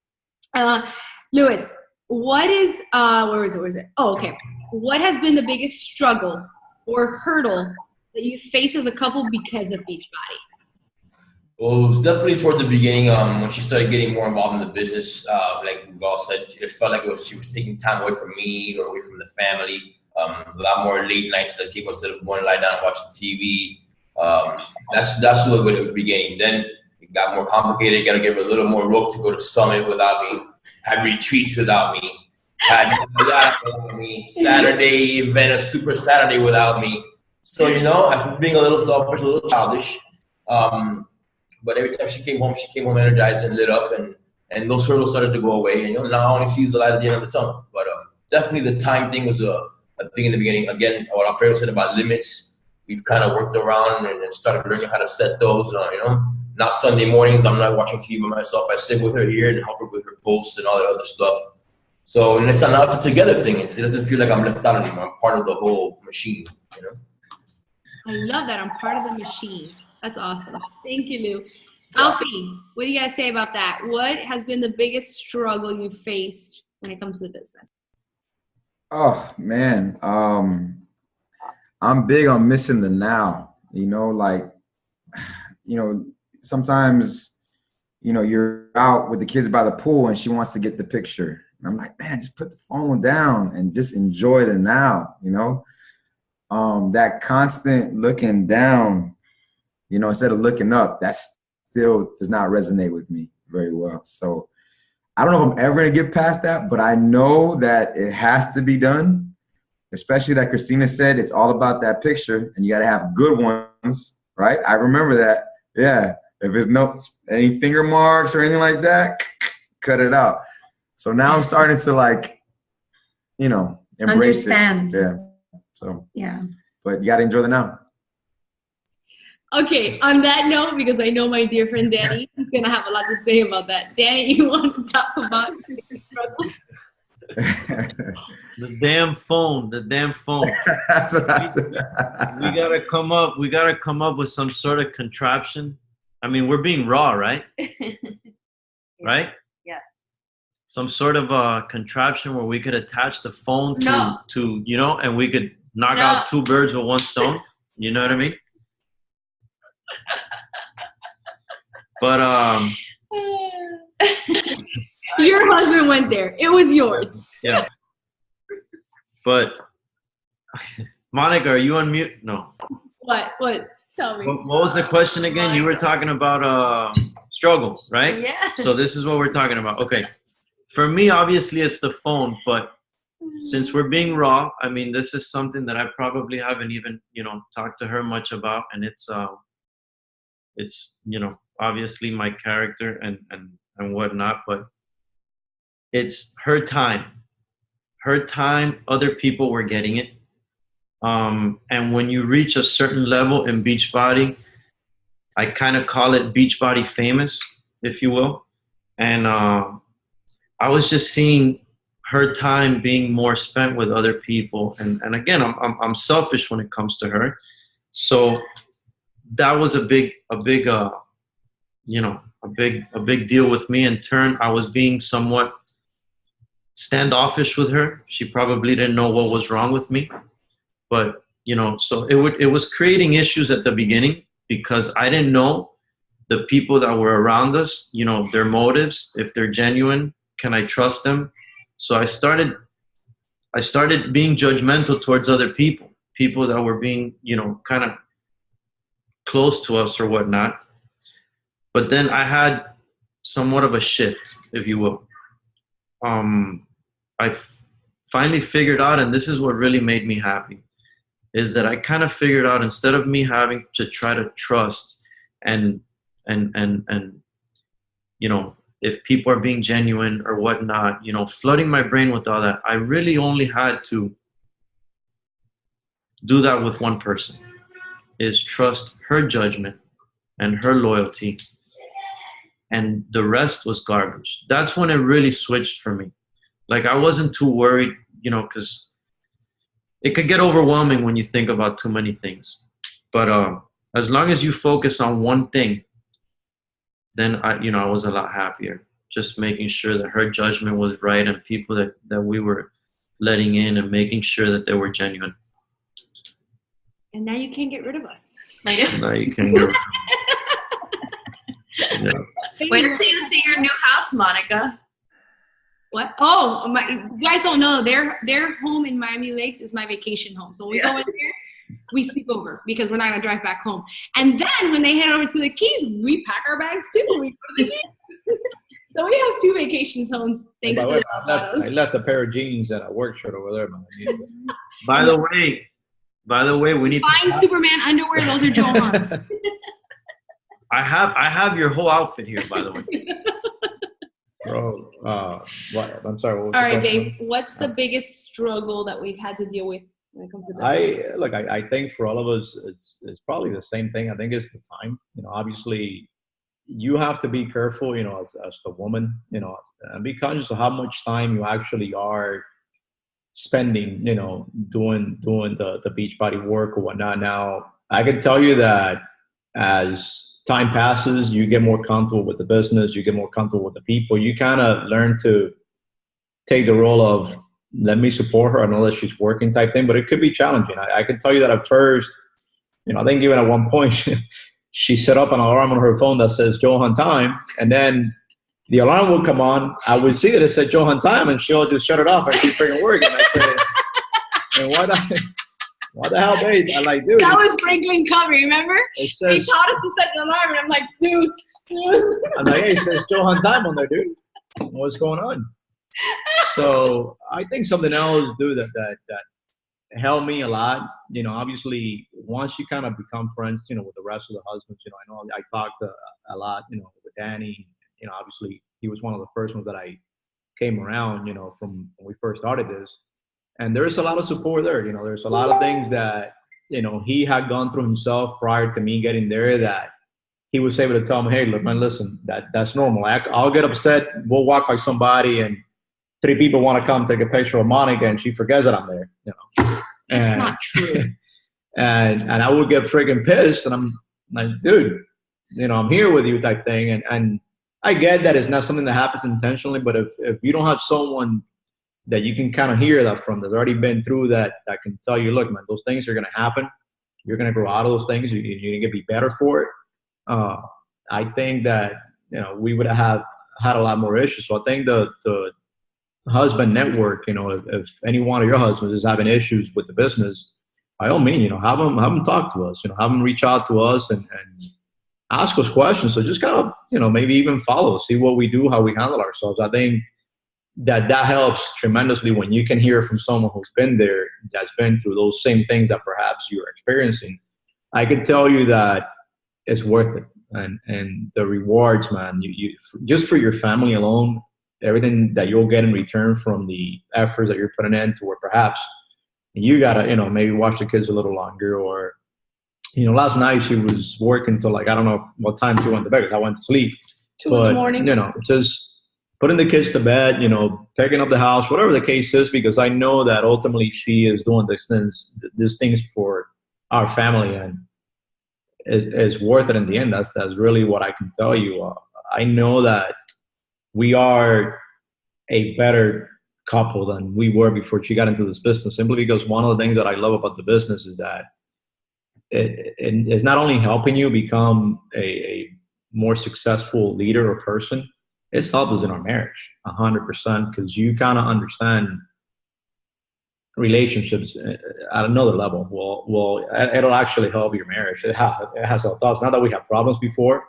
Lewis, what is, where is it? Oh, okay. What has been the biggest struggle or hurdle that you face as a couple because of Beachbody? Well, it was definitely toward the beginning when she started getting more involved in the business. Like we all said, it felt like she was taking time away from me or away from the family. A lot more late nights at the table instead of going to lie down and watching TV. That's a little bit of the beginning. Then it got more complicated. Got to give her a little more rope to go to Summit without me. Had retreats without me. Had that without me. Saturday event, a Super Saturday without me. So, I was being a little selfish, a little childish. But every time she came home energized and lit up, and those hurdles started to go away. And now I only see the light at the end of the tunnel. But definitely the time thing was a thing in the beginning. Again, what Alfredo said about limits, we've kind of worked around and started learning how to set those. Now Sunday mornings, I'm not watching TV by myself. I sit with her here and help her with her posts and all that other stuff. So, and it's an out together thing. It doesn't feel like I'm left out anymore. I'm part of the whole machine, you know? I love that. I'm part of the machine. That's awesome. Thank you, Lou. Alfie, what do you guys say about that? What has been the biggest struggle you faced when it comes to the business? Oh man, I'm big on missing the now. Like, sometimes, you're out with the kids by the pool and she wants to get the picture. And I'm like, man, just put the phone down and just enjoy the now. That constant looking down, instead of looking up, that still does not resonate with me very well. So I don't know if I'm ever going to get past that, but I know that it has to be done, especially like Christina said, it's all about that picture and you got to have good ones, right? I remember that. Yeah. If there's any finger marks or anything like that, cut it out. So now I'm starting to embrace Understand. it. Yeah. So, yeah. But you got to enjoy the now. Okay, on that note, because I know my dear friend Danny is going to have a lot to say about that. Danny, you want to talk about the damn phone. That's what I said. We gotta come up with some sort of contraption. I mean, we're being raw, right? Right? Yeah. Some sort of a contraption where we could attach the phone to and we could knock out two birds with one stone. You know what I mean? But your husband went there. It was yours. Yeah. But Monica, are you on mute? No. What? Tell me. What was the question again? You were talking about struggle, right? Yeah. So this is what we're talking about. Okay. For me, obviously, it's the phone. But since we're being raw, I mean, this is something that I probably haven't even, talked to her much about. And it's obviously my character and whatnot. But it's her time. Her time, other people were getting it. And when you reach a certain level in Beachbody, I kind of call it Beachbody famous, if you will. And I was just seeing her time being more spent with other people. And again, I'm selfish when it comes to her. So that was a big deal with me. In turn, I was being somewhat standoffish with her. She probably didn't know what was wrong with me. But, so it was creating issues at the beginning because I didn't know the people that were around us, their motives, if they're genuine, can I trust them? So I started being judgmental towards other people that were being, kind of close to us or whatnot. But then I had somewhat of a shift, if you will. I finally figured out, and this is what really made me happy, is that I kind of figured out, instead of me having to try to trust and if people are being genuine or whatnot, flooding my brain with all that, I really only had to do that with one person, is trust her judgment and her loyalty, and the rest was garbage. That's when it really switched for me. Like, I wasn't too worried, because it could get overwhelming when you think about too many things. But as long as you focus on one thing, then I was a lot happier. Just making sure that her judgment was right and people that we were letting in and making sure that they were genuine. And now you can't get rid of us. Now you can't get rid of us. Yeah. Wait until you see your new house, Monica. What? Oh, you guys don't know. Their home in Miami Lakes is my vacation home. So when we go in there, we sleep over because we're not going to drive back home. And then when they head over to the Keys, we pack our bags too. We go to the Keys. So we have two vacations home. Thanks to I left a pair of jeans and a work shirt over there. By the way, we need to find Superman underwear. Those are Johan's. I have your whole outfit here, by the way. Bro, what? I'm sorry. What was all the right, question? babe. What's the biggest struggle that we've had to deal with when it comes to business? I think for all of us, it's probably the same thing. I think it's the time. Obviously, you have to be careful, as the woman, and be conscious of how much time you actually are spending, doing the beach body work or whatnot. Now, I can tell you that as time passes, you get more comfortable with the business, you get more comfortable with the people. You kind of learn to take the role of, let me support her, I know that she's working type thing, but it could be challenging. I can tell you that at first, I think even at one point, she set up an alarm on her phone that says Johan time, and then the alarm will come on. I would see that it said Johan time, and she'll just shut it off and keep freaking working. I said, and why the hell, babe? I'm like, dude. That was Franklin Covey, remember? It They says, taught us to set the alarm, and I'm like, snooze, snooze. I'm like, hey, it says Johan time on there, dude. What's going on? So I think something else, dude, that helped me a lot. Obviously, once you kind of become friends, with the rest of the husbands, I know I talked a lot, with Danny. Obviously, he was one of the first ones that I came around, from when we first started this. And there's a lot of support there. There's a lot of things that, he had gone through himself prior to me getting there, that he was able to tell me, hey, look, man, listen, that's normal. I'll get upset. We'll walk by somebody and 3 people want to come take a picture of Monica and she forgets that I'm there. It's not true. and I would get friggin' pissed, and I'm like, dude, I'm here with you type thing. And I get that it's not something that happens intentionally, but if you don't have someone that you can kind of hear that from, that's already been through that can tell you, look, man, those things are going to happen. You're going to grow out of those things. You're going to be better for it. I think that, we would have had a lot more issues. So I think the husband network, if any one of your husbands is having issues with the business, by all means, have them talk to us, have them reach out to us and ask us questions. So just kind of, maybe even follow, see what we do, how we handle ourselves. I think that helps tremendously when you can hear from someone who's been there, that's been through those same things that perhaps you're experiencing. I can tell you that it's worth it. And the rewards, man, you just for your family alone, everything that you'll get in return from the efforts that you're putting into, where perhaps you gotta, maybe watch the kids a little longer, or, last night she was working till like, I don't know what time she went to bed, because I went to sleep. 2 in the morning. Just putting the kids to bed, picking up the house, whatever the case is, because I know that ultimately she is doing these things for our family, and it's worth it in the end. That's really what I can tell you. I know that we are a better couple than we were before she got into this business, simply because one of the things that I love about the business is that it's not only helping you become a more successful leader or person, it's helped us in our marriage 100%, because you kind of understand relationships at another level. Well, it'll actually help your marriage. It has helped us. Not that we had problems before,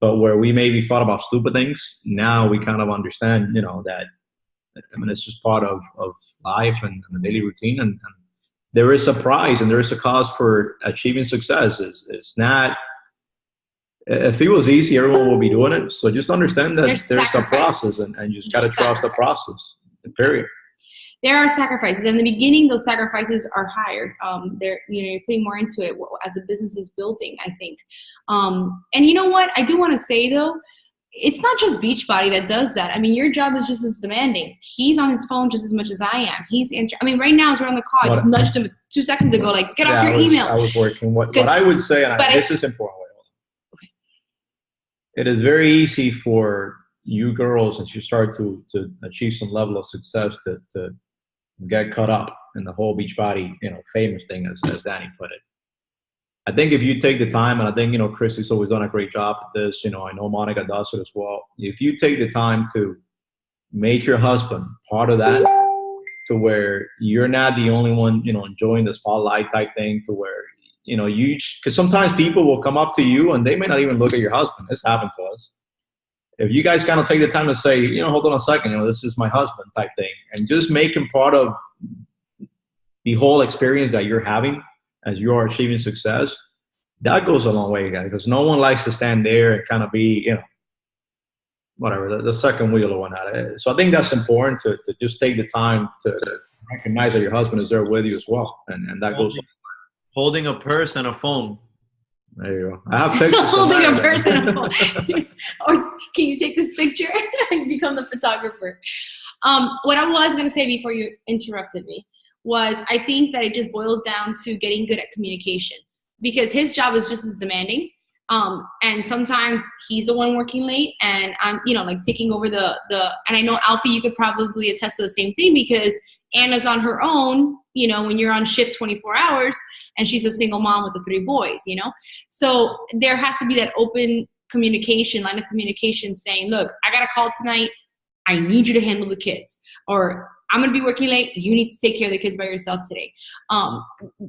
but where we maybe thought about stupid things, now we kind of understand, that, it's just part of life and the daily routine. And there is a prize and there is a cause for achieving success. It's not, if it was easy, everyone will be doing it. So just understand that there's a process, and you just got to trust the process, period. There are sacrifices. In the beginning, those sacrifices are higher. You're putting more into it as the business is building, I think. And you know what? I do want to say, though, it's not just Beachbody that does that. I mean, your job is just as demanding. He's on his phone just as much as I am. He's right now as we're on the call, I just nudged him 2 seconds ago, like, get off your email. I was working. What I would say, and this is important. Okay. It is very easy for you girls, as you start to achieve some level of success, to get caught up in the whole Beachbody, famous thing, as Danny put it. I think if you take the time, and I think, Christy's always done a great job at this, I know Monica does it as well. If you take the time to make your husband part of that, to where you're not the only one, enjoying the spotlight type thing, to where, because sometimes people will come up to you and they may not even look at your husband. This happened to us. If you guys kind of take the time to say, hold on a second, this is my husband type thing, and just make him part of the whole experience that you're having as you're achieving success, that goes a long way, guys, because no one likes to stand there and kind of be, whatever, the second wheel or whatnot. So I think that's important to just take the time to recognize that your husband is there with you as well. And that goes. Holding a purse and a phone. There you go. I have pictures. Holding a of person mine. up. Or can you take this picture and become the photographer? What I was gonna say before you interrupted me was I think that it just boils down to getting good at communication, because his job is just as demanding. And sometimes he's the one working late, and I'm, like taking over the, and I know Alfie, you could probably attest to the same thing, because Anna's on her own, when you're on shift 24 hours, and she's a single mom with the 3 boys, So there has to be that open communication, line of communication saying, look, I got a call tonight. I need you to handle the kids, or I'm going to be working late. You need to take care of the kids by yourself today.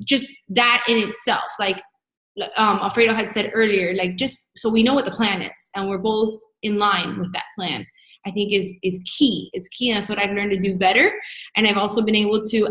Just that in itself, like Alfredo had said earlier, like just so we know what the plan is and we're both in line with that plan, I think is key. It's key, and that's what I've learned to do better. And I've also been able to,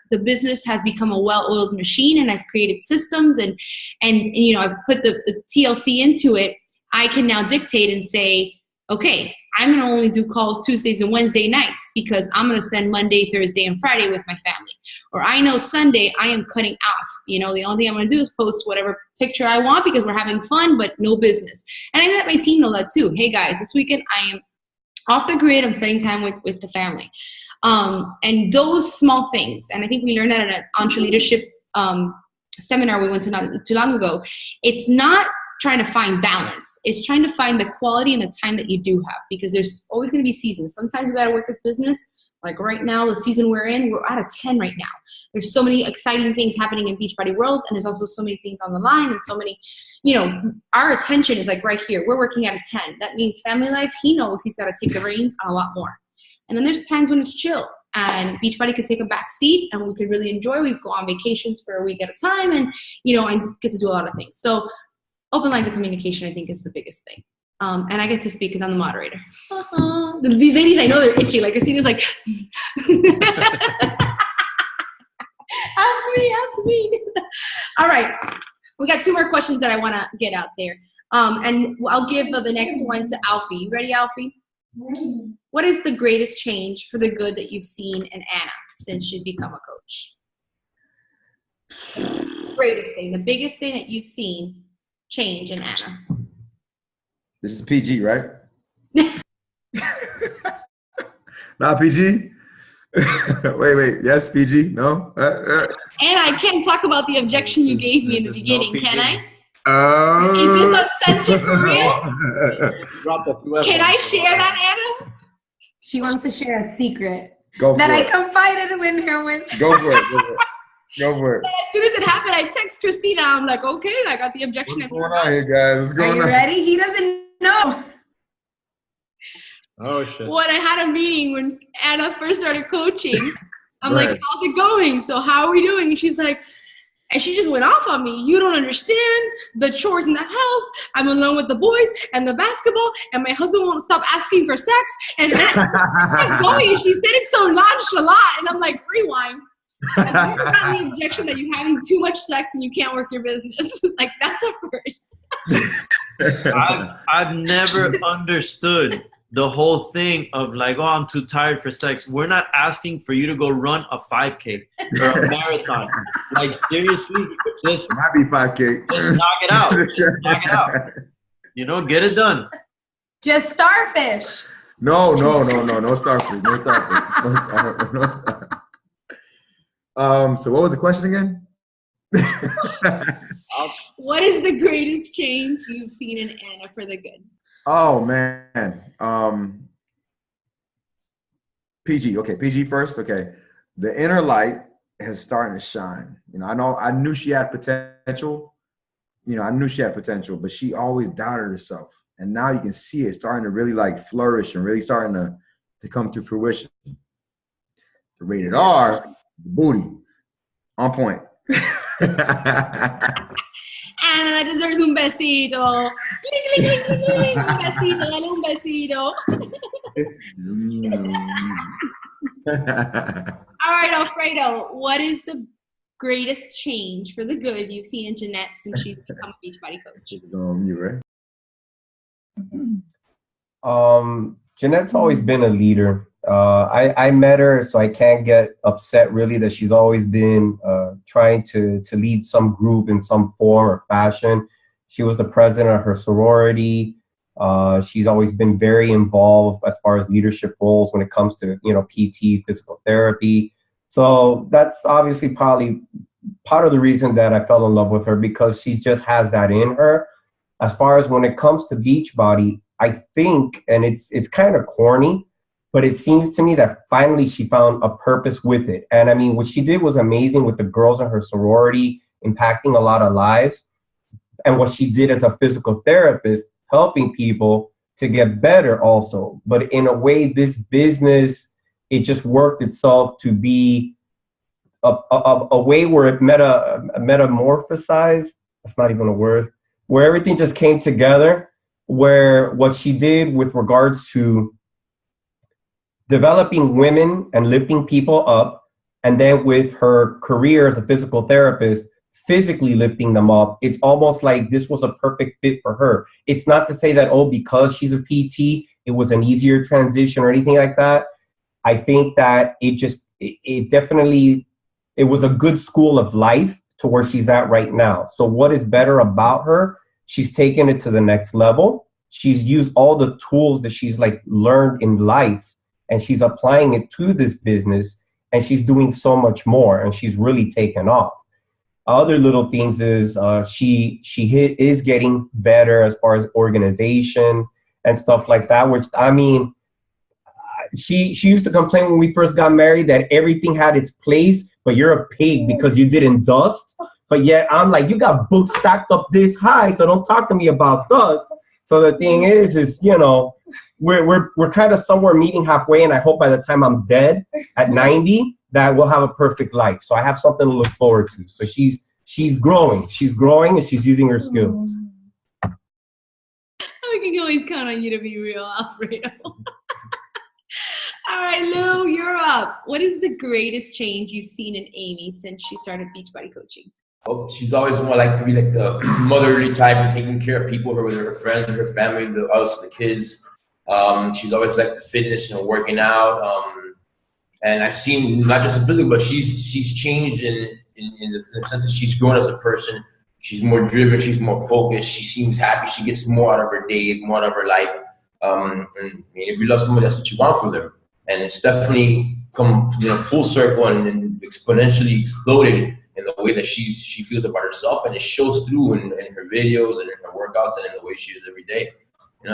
the business has become a well-oiled machine, and I've created systems and I've put the TLC into it. I can now dictate and say, okay, I'm going to only do calls Tuesdays and Wednesday nights because I'm going to spend Monday, Thursday, and Friday with my family. Or I know Sunday I am cutting off. The only thing I'm going to do is post whatever picture I want because we're having fun, but no business. And I let my team know that too. Hey guys, this weekend I am off the grid. I'm spending time with the family. And those small things, and I think we learned that at an Entre Leadership seminar we went to not too long ago. It's not trying to find balance. It's trying to find the quality and the time that you do have, because there's always going to be seasons. Sometimes you got to work this business. Like right now, the season we're in, we're out of 10 right now. There's so many exciting things happening in Beachbody world, and there's also so many things on the line, and so many, our attention is like right here. We're working out of 10. That means family life, he knows he's got to take the reins on a lot more. And then there's times when it's chill, and Beachbody could take a back seat, and we could really enjoy. We go on vacations for a week at a time, and I get to do a lot of things. So open lines of communication, I think, is the biggest thing. And I get to speak because I'm the moderator. These ladies, I know they're itchy. Like Christina's like, ask me. All right, we got 2 more questions that I want to get out there. And I'll give the next one to Alfie. You ready, Alfie? What is the greatest change for the good that you've seen in Anna since she's become a coach? Greatest thing, the biggest thing that you've seen change in Anna. This is PG, right? Not PG? wait. Yes, PG? No? And I can't talk about the objection you gave me in the beginning, can I? Is this uncensored for real? Can I share that, Anna? She wants to share a secret Go for that it. I confided in her with. Go for it. Go for it. As soon as it happened, I text Christina. I'm like, okay, I got the objection. What's going on here, guys? What's Are going you on? ready? He doesn't know. Oh shit. When I had a meeting when Anna first started coaching, I'm Right. like, how's it going? So how are we doing? And she's like, and she just went off on me. You don't understand the chores in the house. I'm alone with the boys and the basketball, and my husband won't stop asking for sex. And I'm going. She said it so nonchalant, and I'm like, rewind. I've never gotten the objection that you're having too much sex and you can't work your business. Like, that's a first. I've never understood the whole thing of like, oh, I'm too tired for sex. We're not asking for you to go run a 5K or a marathon. Like, seriously, just Might be 5K. just knock it out. Just knock it out. Get it done. Just starfish. No starfish. No starfish. No starfish. So what was the question again? What is the greatest change you've seen in Anna for the good? Oh man. PG. Okay, PG first. Okay. The inner light has started to shine. I knew she had potential. But she always doubted herself. And now you can see it starting to really like flourish and really starting to come to fruition. The rated R, the booty, on point. Anna deserves un besito. Un besito, dale un besito. All right, Alfredo, what is the greatest change for the good you've seen in Jeanette since she's become a Beachbody coach? You right? Jeanette's always been a leader. I met her, so I can't get upset really that she's always been trying to lead some group in some form or fashion. She was the president of her sorority. She's always been very involved as far as leadership roles when it comes to, PT, physical therapy. So that's obviously probably part of the reason that I fell in love with her, because she just has that in her. As far as when it comes to Beachbody, I think, and it's kind of corny, but it seems to me that finally she found a purpose with it. And I mean, what she did was amazing with the girls in her sorority, impacting a lot of lives. And what she did as a physical therapist, helping people to get better also. But in a way, this business, it just worked itself to be a way where it metamorphosized. That's not even a word. Where everything just came together, where what she did with regards to developing women and lifting people up, and then with her career as a physical therapist, physically lifting them up, it's almost like this was a perfect fit for her. It's not to say that, oh, because she's a PT, it was an easier transition or anything like that. I think that it definitely, it was a good school of life to where she's at right now. So what is better about her? She's taken it to the next level. She's used all the tools that she's learned in life, and she's applying it to this business, and she's doing so much more, and she's really taken off. Other little things is she is getting better as far as organization and stuff like that, which, I mean, she used to complain when we first got married that everything had its place, but you're a pig because you didn't dust. But yet I'm like, you got books stacked up this high, so don't talk to me about dust. So the thing is we're kind of somewhere meeting halfway, and I hope by the time I'm dead at 90 that we'll have a perfect life. So I have something to look forward to. So she's growing, and she's using her skills. We can always count on you to be real, Alfredo. All right, Lou, you're up. What is the greatest change you've seen in Amy since she started Beachbody coaching? Well, she's always more like to be like the motherly type and taking care of people, her friends, her family, us, the kids. She's always like the fitness and working out. And I've seen not just the physical, but she's changed in the sense that she's grown as a person. She's more driven. She's more focused. She seems happy. She gets more out of her days, more out of her life. And if you love somebody, that's what you want from them. And it's definitely come full circle and exponentially exploded in the way that she feels about herself, and it shows through in her videos and in her workouts and in the way she is every day.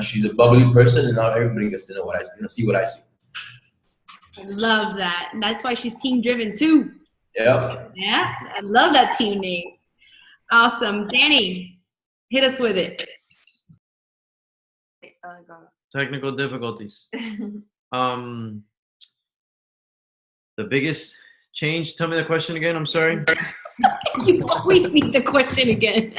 She's a bubbly person, and not everybody gets to know what I see what I see. I love that. And that's why she's team driven too. Yep. Yeah, I love that team name. Awesome. Danny, hit us with it. Technical difficulties. The biggest change, tell me the question again, I'm sorry. You always need the question again.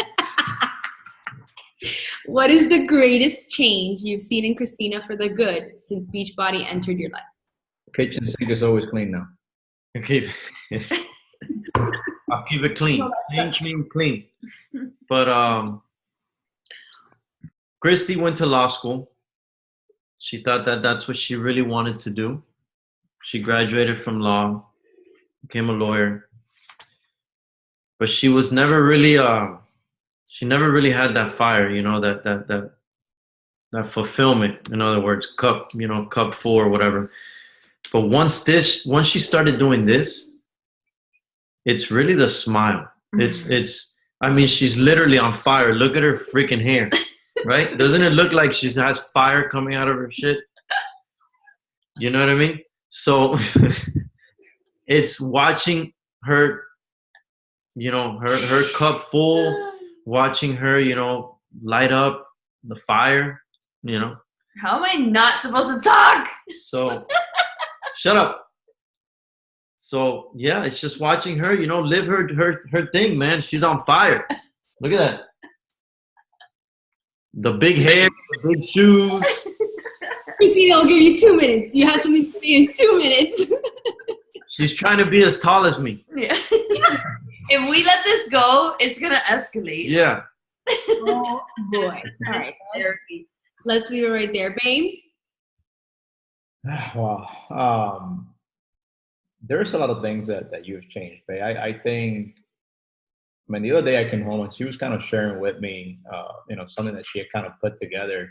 What is the greatest change you've seen in Christina for the good since Beachbody entered your life? Kitchen sink is always clean now. Okay. I'll keep it clean. Clean. But Christy went to law school. She thought that that's what she really wanted to do. She graduated from law, became a lawyer. But she was never really she never really had that fire, that fulfillment. In other words, cup 4 or whatever. But once she started doing this, it's really the smile. I mean, she's literally on fire. Look at her freaking hair, right? Doesn't it look like she has fire coming out of her shit? You know what I mean? So it's watching her, her cup full, watching her, light up the fire, How am I not supposed to talk? So shut up. So yeah, it's just watching her, live her thing, man. She's on fire. Look at that. The big hair, the big shoes. Christina, I'll give you 2 minutes. You have something to say in 2 minutes. She's trying to be as tall as me. Yeah. If we let this go, it's gonna escalate. Yeah. Oh boy. All right. Let's leave it right there. Babe? Well, there's a lot of things that you've changed, Faye. I think I mean, the other day I came home and she was kind of sharing with me, something that she had kind of put together,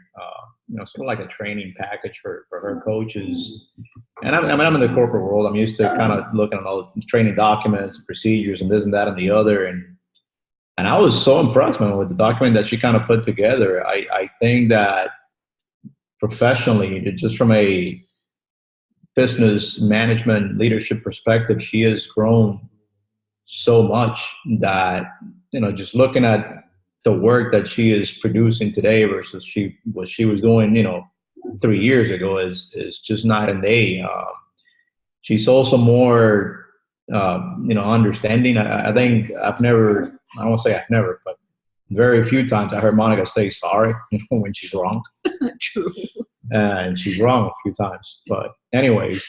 sort of like a training package for her coaches. And I'm in the corporate world. I'm used to kind of looking at all the training documents, procedures, and this and that and the other. And I was so impressed, man, with the document that she kind of put together. I think that professionally, just from a business management leadership perspective, she has grown so much that, just looking at the work that she is producing today versus what she was doing, 3 years ago is just night and day. She's also more, understanding. I think I won't say I've never, but very few times I heard Monica say sorry when she's wrong. That's not true. And she's wrong a few times. But anyways,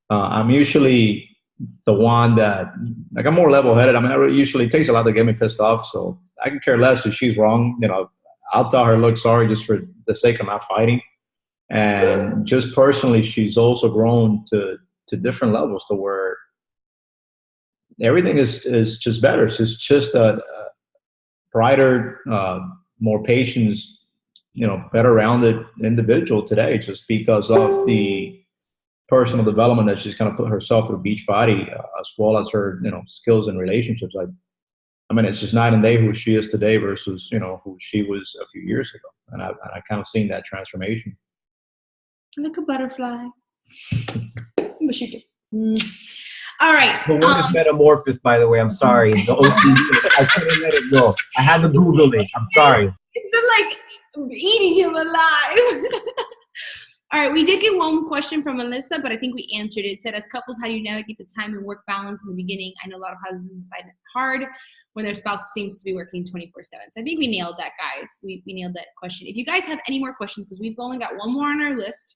I'm usually the one that, like, I'm more level-headed. I mean, it takes a lot to get me pissed off, so I can care less if she's wrong. I'll tell her, look, sorry, just for the sake of not fighting. And just personally, she's also grown to different levels to where everything is just better. She's just a brighter, more patience, better rounded individual today, just because of the personal development that she's kind of put herself through Beachbody, as well as her, skills and relationships. I mean, it's just night and day who she is today versus, who she was a few years ago. And I kind of seen that transformation. Like a butterfly. But you do. All right. But what is metamorphosis, by the way? I'm sorry. The OCD, I couldn't let it go. I had to Google it. I'm sorry. It's been like eating him alive. All right, we did get one question from Melissa, but I think we answered it. It said, as couples, how do you navigate the time and work balance in the beginning? I know a lot of husbands find it hard when their spouse seems to be working 24/7. So I think we nailed that, guys. We nailed that question. If you guys have any more questions, because we've only got one more on our list,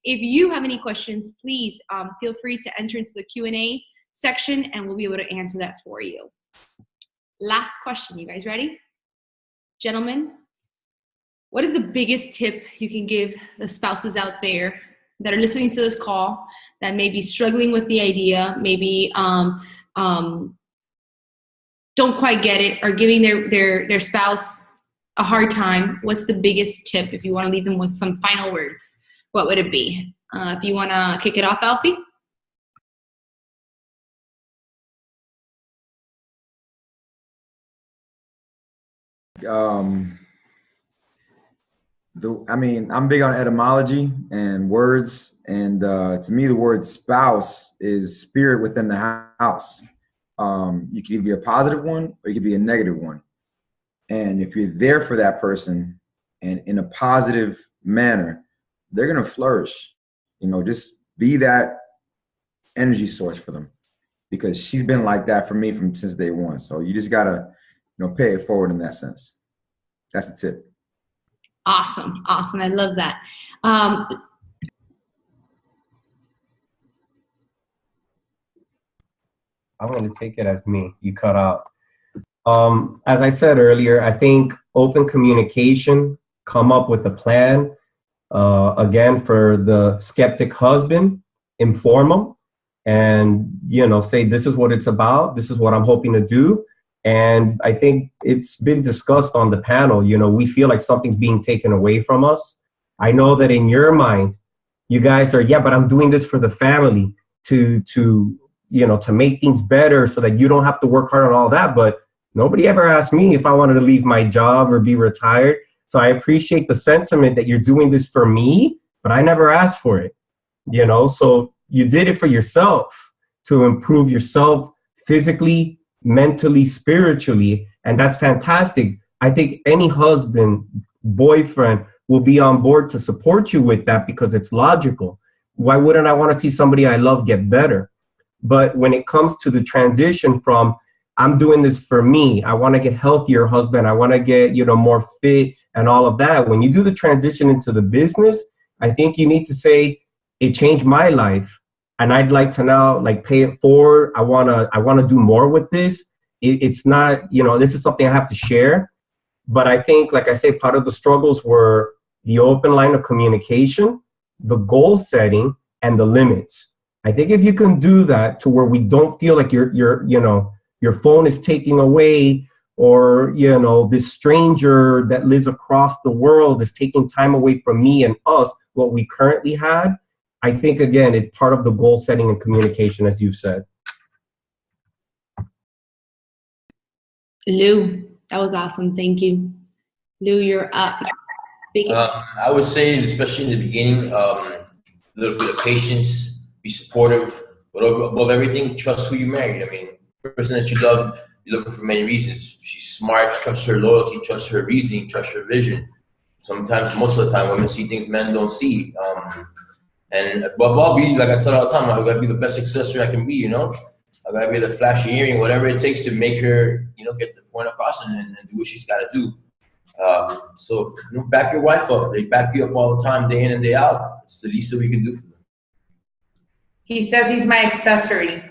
if you have any questions, please feel free to enter into the Q&A section, and we'll be able to answer that for you. Last question. You guys ready? Gentlemen, what is the biggest tip you can give the spouses out there that are listening to this call that may be struggling with the idea, maybe don't quite get it, or giving their spouse a hard time? What's the biggest tip? If you want to leave them with some final words, what would it be? If you want to kick it off, Alfie? I'm big on etymology and words, and to me, the word spouse is spirit within the house. You could either be a positive one or you could be a negative one. And if you're there for that person and in a positive manner, they're going to flourish. Just be that energy source for them, because she's been like that for me since day one. So you just got to, pay it forward in that sense. That's the tip. Awesome. I love that. I'm going to take it as me. You cut out. As I said earlier, I think open communication, come up with a plan. Again, for the skeptic husband, inform him and, say, this is what it's about. This is what I'm hoping to do. And I think it's been discussed on the panel. We feel like something's being taken away from us. I know that in your mind, you guys are, but I'm doing this for the family to make things better so that you don't have to work hard on all that. But nobody ever asked me if I wanted to leave my job or be retired. So I appreciate the sentiment that you're doing this for me, but I never asked for it. So you did it for yourself, to improve yourself physically, mentally, spiritually, and that's fantastic. I think any husband, boyfriend will be on board to support you with that because it's logical. Why wouldn't I want to see somebody I love get better? But when it comes to the transition from, I'm doing this for me, I want to get healthier, husband, I want to get, more fit and all of that. When you do the transition into the business, I think you need to say, it changed my life. And I'd like to now pay it forward. I want to do more with this. It's not, this is something I have to share. But I think, like I say, part of the struggles were the open line of communication, the goal setting, and the limits. I think if you can do that to where we don't feel like your phone is taking away or, you know, this stranger that lives across the world is taking time away from me and us, what we currently had. I think, again, it's part of the goal setting and communication, as you've said. Lou, that was awesome. Thank you. Lou, you're up. I would say, especially in the beginning, a little bit of patience, be supportive, but above everything, trust who you married. I mean, the person that you love her for many reasons. She's smart, trust her loyalty, trust her reasoning, trust her vision. Sometimes, most of the time, women see things men don't see. And above all, be, like I tell her all the time, I gotta be the best accessory I can be, you know? I gotta be the flashy earring, whatever it takes to make her, you know, get the point across and do what she's gotta do. So, you know, back your wife up. They back you up all the time, day in and day out. It's the least that we can do for them. He says he's my accessory.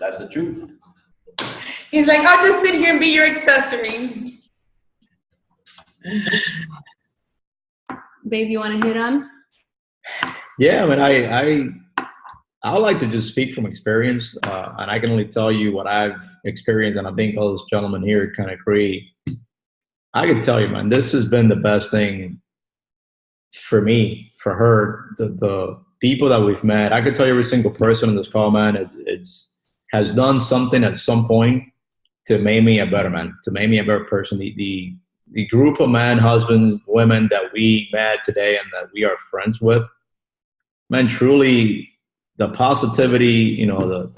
That's the truth. He's like, I'll just sit here and be your accessory. Babe, you want to hit on? Yeah, I mean, I like to just speak from experience, and I can only tell you what I've experienced, and I think all those gentlemen here kind of agree. I can tell you, man, this has been the best thing for me, for her, the people that we've met. I could tell you every single person in this call, man, has done something at some point to make me a better man, to make me a better person. The group of men, husbands, women that we met today and that we are friends with, man, truly the positivity, you know,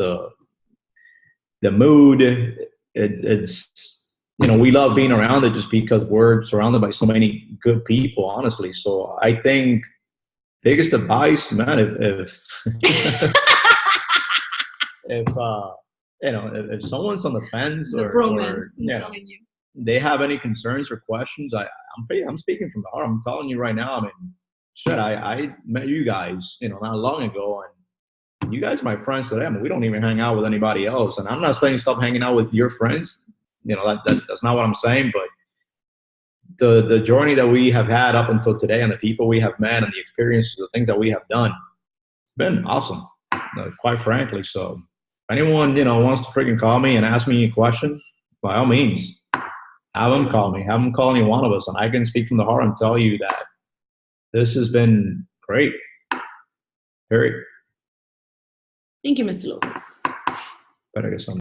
the mood, it's, you know, we love being around it just because we're surrounded by so many good people, honestly. So I think biggest advice, man, if you know, if someone's on the fence or yeah, they have any concerns or questions, I'm speaking from the heart. I'm telling you right now. I mean, shit, I met you guys, you know, not long ago, and you guys are my friends today. I mean, we don't even hang out with anybody else, and I'm not saying stop hanging out with your friends. You know, that's not what I'm saying, but the journey that we have had up until today and the people we have met and the experiences, the things that we have done, it's been awesome, quite frankly. So if anyone, you know, wants to freaking call me and ask me a question, by all means, have them call me. Have them call any one of us, and I can speak from the heart and tell you that this has been great. Period. Thank you, Mr. Lopez. Better get some.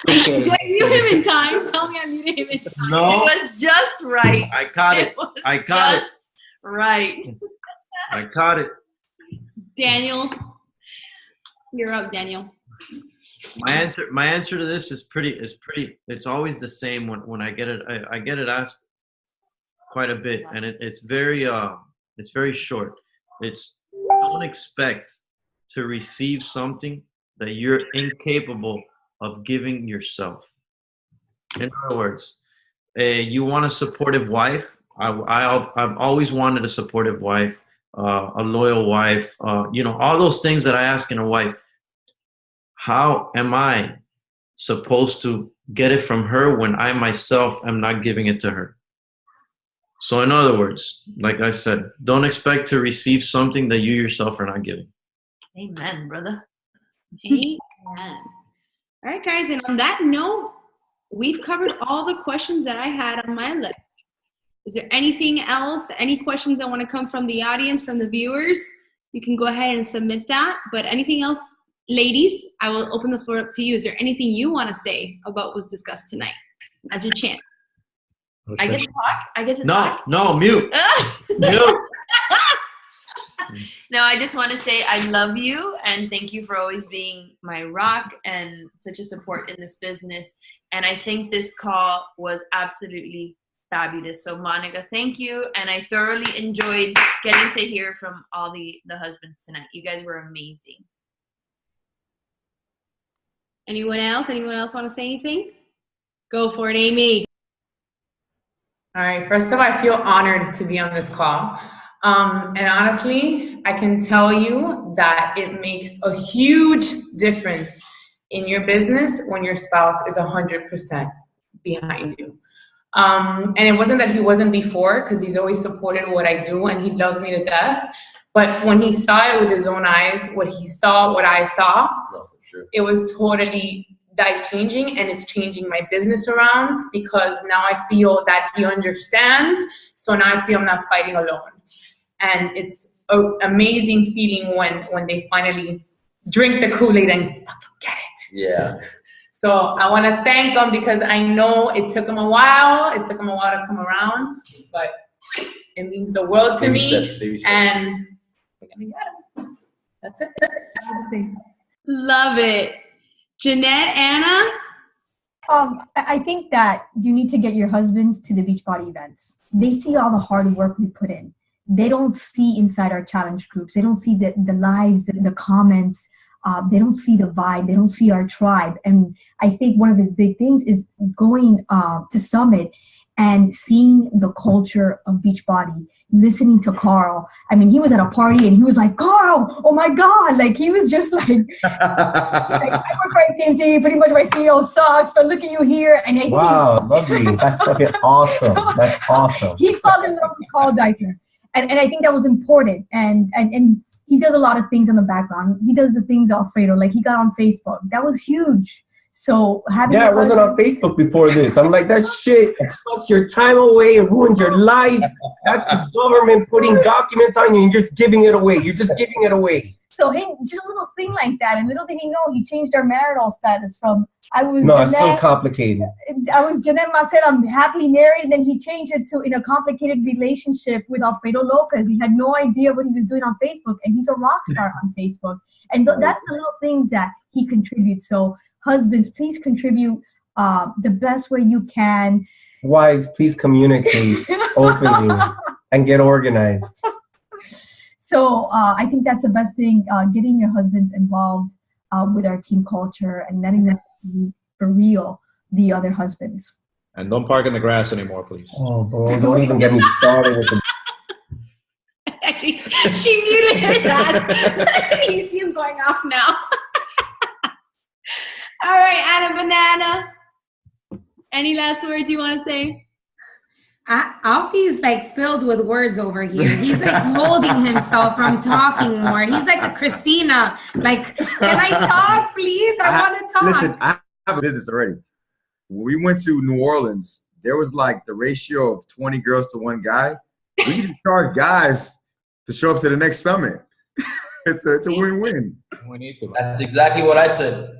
Did I mute him in time? Tell me I muted him in time. No. It was just right. I caught it. I caught it. Just right. I caught it. Daniel, you're up, Daniel. My answer to this is pretty. It's always the same when I get it. I get it asked quite a bit, and it's very short. It's, don't expect to receive something that you're incapable of giving yourself. In other words, you want a supportive wife. I've always wanted a supportive wife, a loyal wife. You know, all those things that I ask in a wife. How am I supposed to get it from her when I myself am not giving it to her? So in other words, like I said, don't expect to receive something that you yourself are not giving. Amen, brother. Amen. All right, guys, and on that note, we've covered all the questions that I had on my list. Is there anything else, any questions that want to come from the audience, from the viewers? You can go ahead and submit that. But anything else, ladies, I will open the floor up to you. Is there anything you want to say about what was discussed tonight? As your chance. I get to talk? I get to talk? No, mute. Mute. No, I just want to say I love you and thank you for always being my rock and such a support in this business. And I think this call was absolutely fabulous. So Monica, thank you. And I thoroughly enjoyed getting to hear from all the husbands tonight. You guys were amazing. Anyone else? Anyone else want to say anything? Go for it, Amy. All right, first of all, I feel honored to be on this call. And honestly, I can tell you that it makes a huge difference in your business when your spouse is 100% behind you. And it wasn't that he wasn't before, because he's always supported what I do and he loves me to death. But when he saw it with his own eyes, what he saw, what I saw, No, for sure. it was totally life changing, and it's changing my business around because now I feel that he understands. So now I feel I'm not fighting alone, and it's an amazing feeling when they finally drink the Kool-Aid and fucking get it. Yeah. So I want to thank him because I know it took him a while. It took him a while to come around, but it means the world to Baby me. steps, baby steps. And we're gonna get him. That's it. Love it. Jeanette, Anna? I think that you need to get your husbands to the Beachbody events. They see all the hard work we put in. They don't see inside our challenge groups. They don't see the lives, the comments. They don't see the vibe. They don't see our tribe. And I think one of his big things is going to Summit and seeing the culture of Beachbody, listening to Carl. I mean, he was at a party and he was like, Carl, oh my God. Like, he was just like I work for AT&T, pretty much my CEO sucks, but look at you here. And I think Wow, lovely. That's fucking awesome. That's awesome. he fell in love with Carl Deichler. And I think that was important. And he does a lot of things in the background. He does the things Alfredo, like he got on Facebook. That was huge. So having I wasn't on Facebook before this. I'm like, that shit sucks your time away and ruins your life. That's the government putting documents on you and you're just giving it away. You're just giving it away. So him, just a little thing like that, and little did he know, he changed our marital status from No, it's still complicated. I was Jeanette Macet, I'm happily married, and then he changed it to in a complicated relationship with Alfredo Lopez. He had no idea what he was doing on Facebook, and he's a rock star on Facebook. And that's the little things that he contributes. So husbands, please contribute the best way you can. Wives, please communicate openly and get organized. So I think that's the best thing, getting your husbands involved with our team culture and letting them see for real the other husbands. And don't park in the grass anymore, please. Oh, bro, don't even get me started with the... She muted his ass. You see him going off now. All right, Anna Banana. Any last words you want to say? Alfie's like filled with words over here. He's like holding himself from talking more. He's like a Christina. Like, can I talk, please? I want to talk. Listen, I have a business already. When we went to New Orleans, there was like the ratio of 20 girls to one guy. We can charge guys to show up to the next summit. It's a win-win. We need to. That's exactly what I said.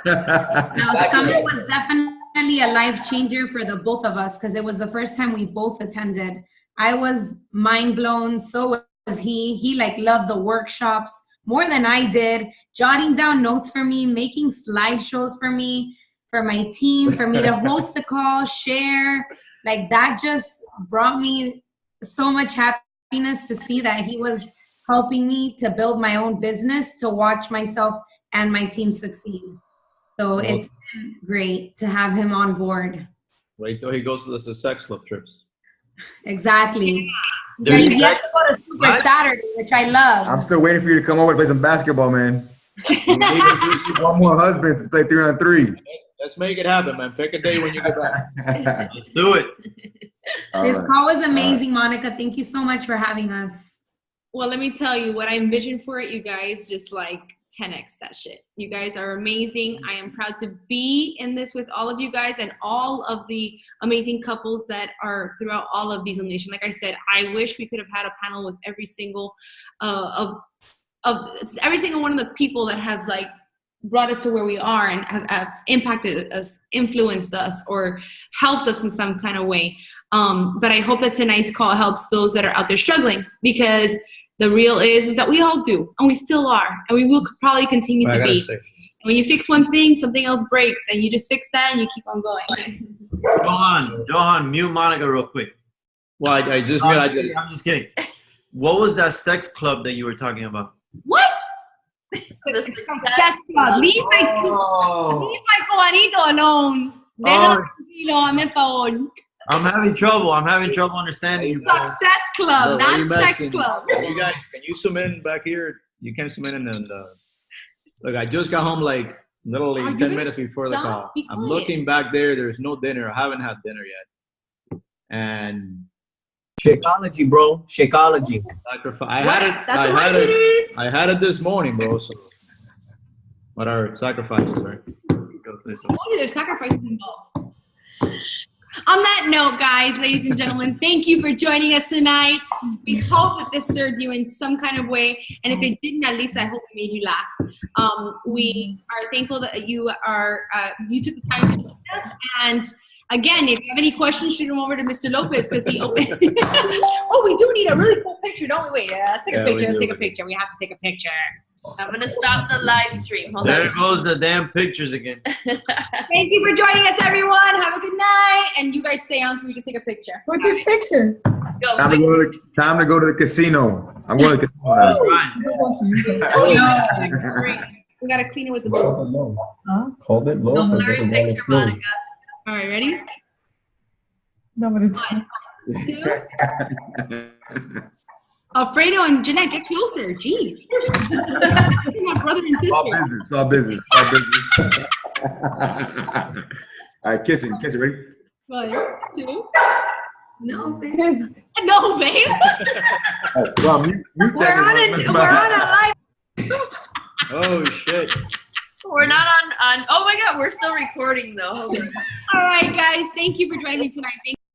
Now, Summit was definitely a life changer for the both of us because it was the first time we both attended. I was mind blown. So was he. He like loved the workshops more than I did, jotting down notes for me, making slideshows for me, for my team, for me to host a call, share. Like that just brought me so much happiness to see that he was helping me to build my own business, to watch myself and my team succeed. So it's been great to have him on board. Wait till he goes to the sex club trips. Exactly. There's He has to go to Super Saturday, which I love. I'm still waiting for you to come over to play some basketball, man. One more husband to play 3-on-3. Let's make it happen, man. Pick a day when you get back. Let's do it. This call was amazing, Monica. Thank you so much for having us. Well, let me tell you what I envisioned for it. You guys just like 10x that shit. You guys are amazing. I am proud to be in this with all of you guys and all of the amazing couples that are throughout all of these eliminations. Like I said, I wish we could have had a panel with every single of every single one of the people that have like brought us to where we are and have impacted us, influenced us, or helped us in some kind of way. But I hope that tonight's call helps those that are out there struggling, because the real is that we all do, and we still are, and we will probably continue to be. When you fix one thing, something else breaks, and you just fix that and you keep on going. Johan, mute Monica real quick. Well, I just I'm just kidding. What was that sex club that you were talking about? What? Sex club. Leave my Juanito alone. Déjalo tranquilo, hazme favor. I'm having trouble understanding you. Success club, No, not sex club. You guys, can you zoom in back here? You can zoom in and look, I just got home like literally 10 minutes before the call. I'm looking back there. There's no dinner. I haven't had dinner yet. And Shakeology, bro. Shakeology. Sacrifice. I had it. That's what my dinner is. I had it this morning, bro. So what are sacrifices, right? There's sacrifices involved. On that note, guys, ladies and gentlemen, thank you for joining us tonight. We hope that this served you in some kind of way, and if it didn't, at least I hope it made you laugh. We are thankful that you are you took the time to do this. And again, if you have any questions, shoot them over to Mr. Lopez because he opened. Oh, we do need a really cool picture, don't we? Wait, let's take a picture. Let's take a picture. We have to take a picture. I'm gonna stop the live stream. Hold There on. goes the damn pictures again. Thank you for joining us, everyone. Have a good night, and you guys stay on so we can take a picture. What's your picture? Go. Time to go to the casino. I'm going to the casino. Right. We gotta clean it with the bowl. Hold it low. No so it blurry doesn't run picture, slow. Monica. All right, ready? No, but it's 1, 2. Alfredo and Jeanette, get closer. Jeez. My brother and sister. All business. All right, kissing. Ready? 1, 2. No, babe. No, babe. Well, mute that. We're on a live. Oh shit. We're not on. Oh my God, we're still recording though. Hold on. All right, guys. Thank you for joining me tonight.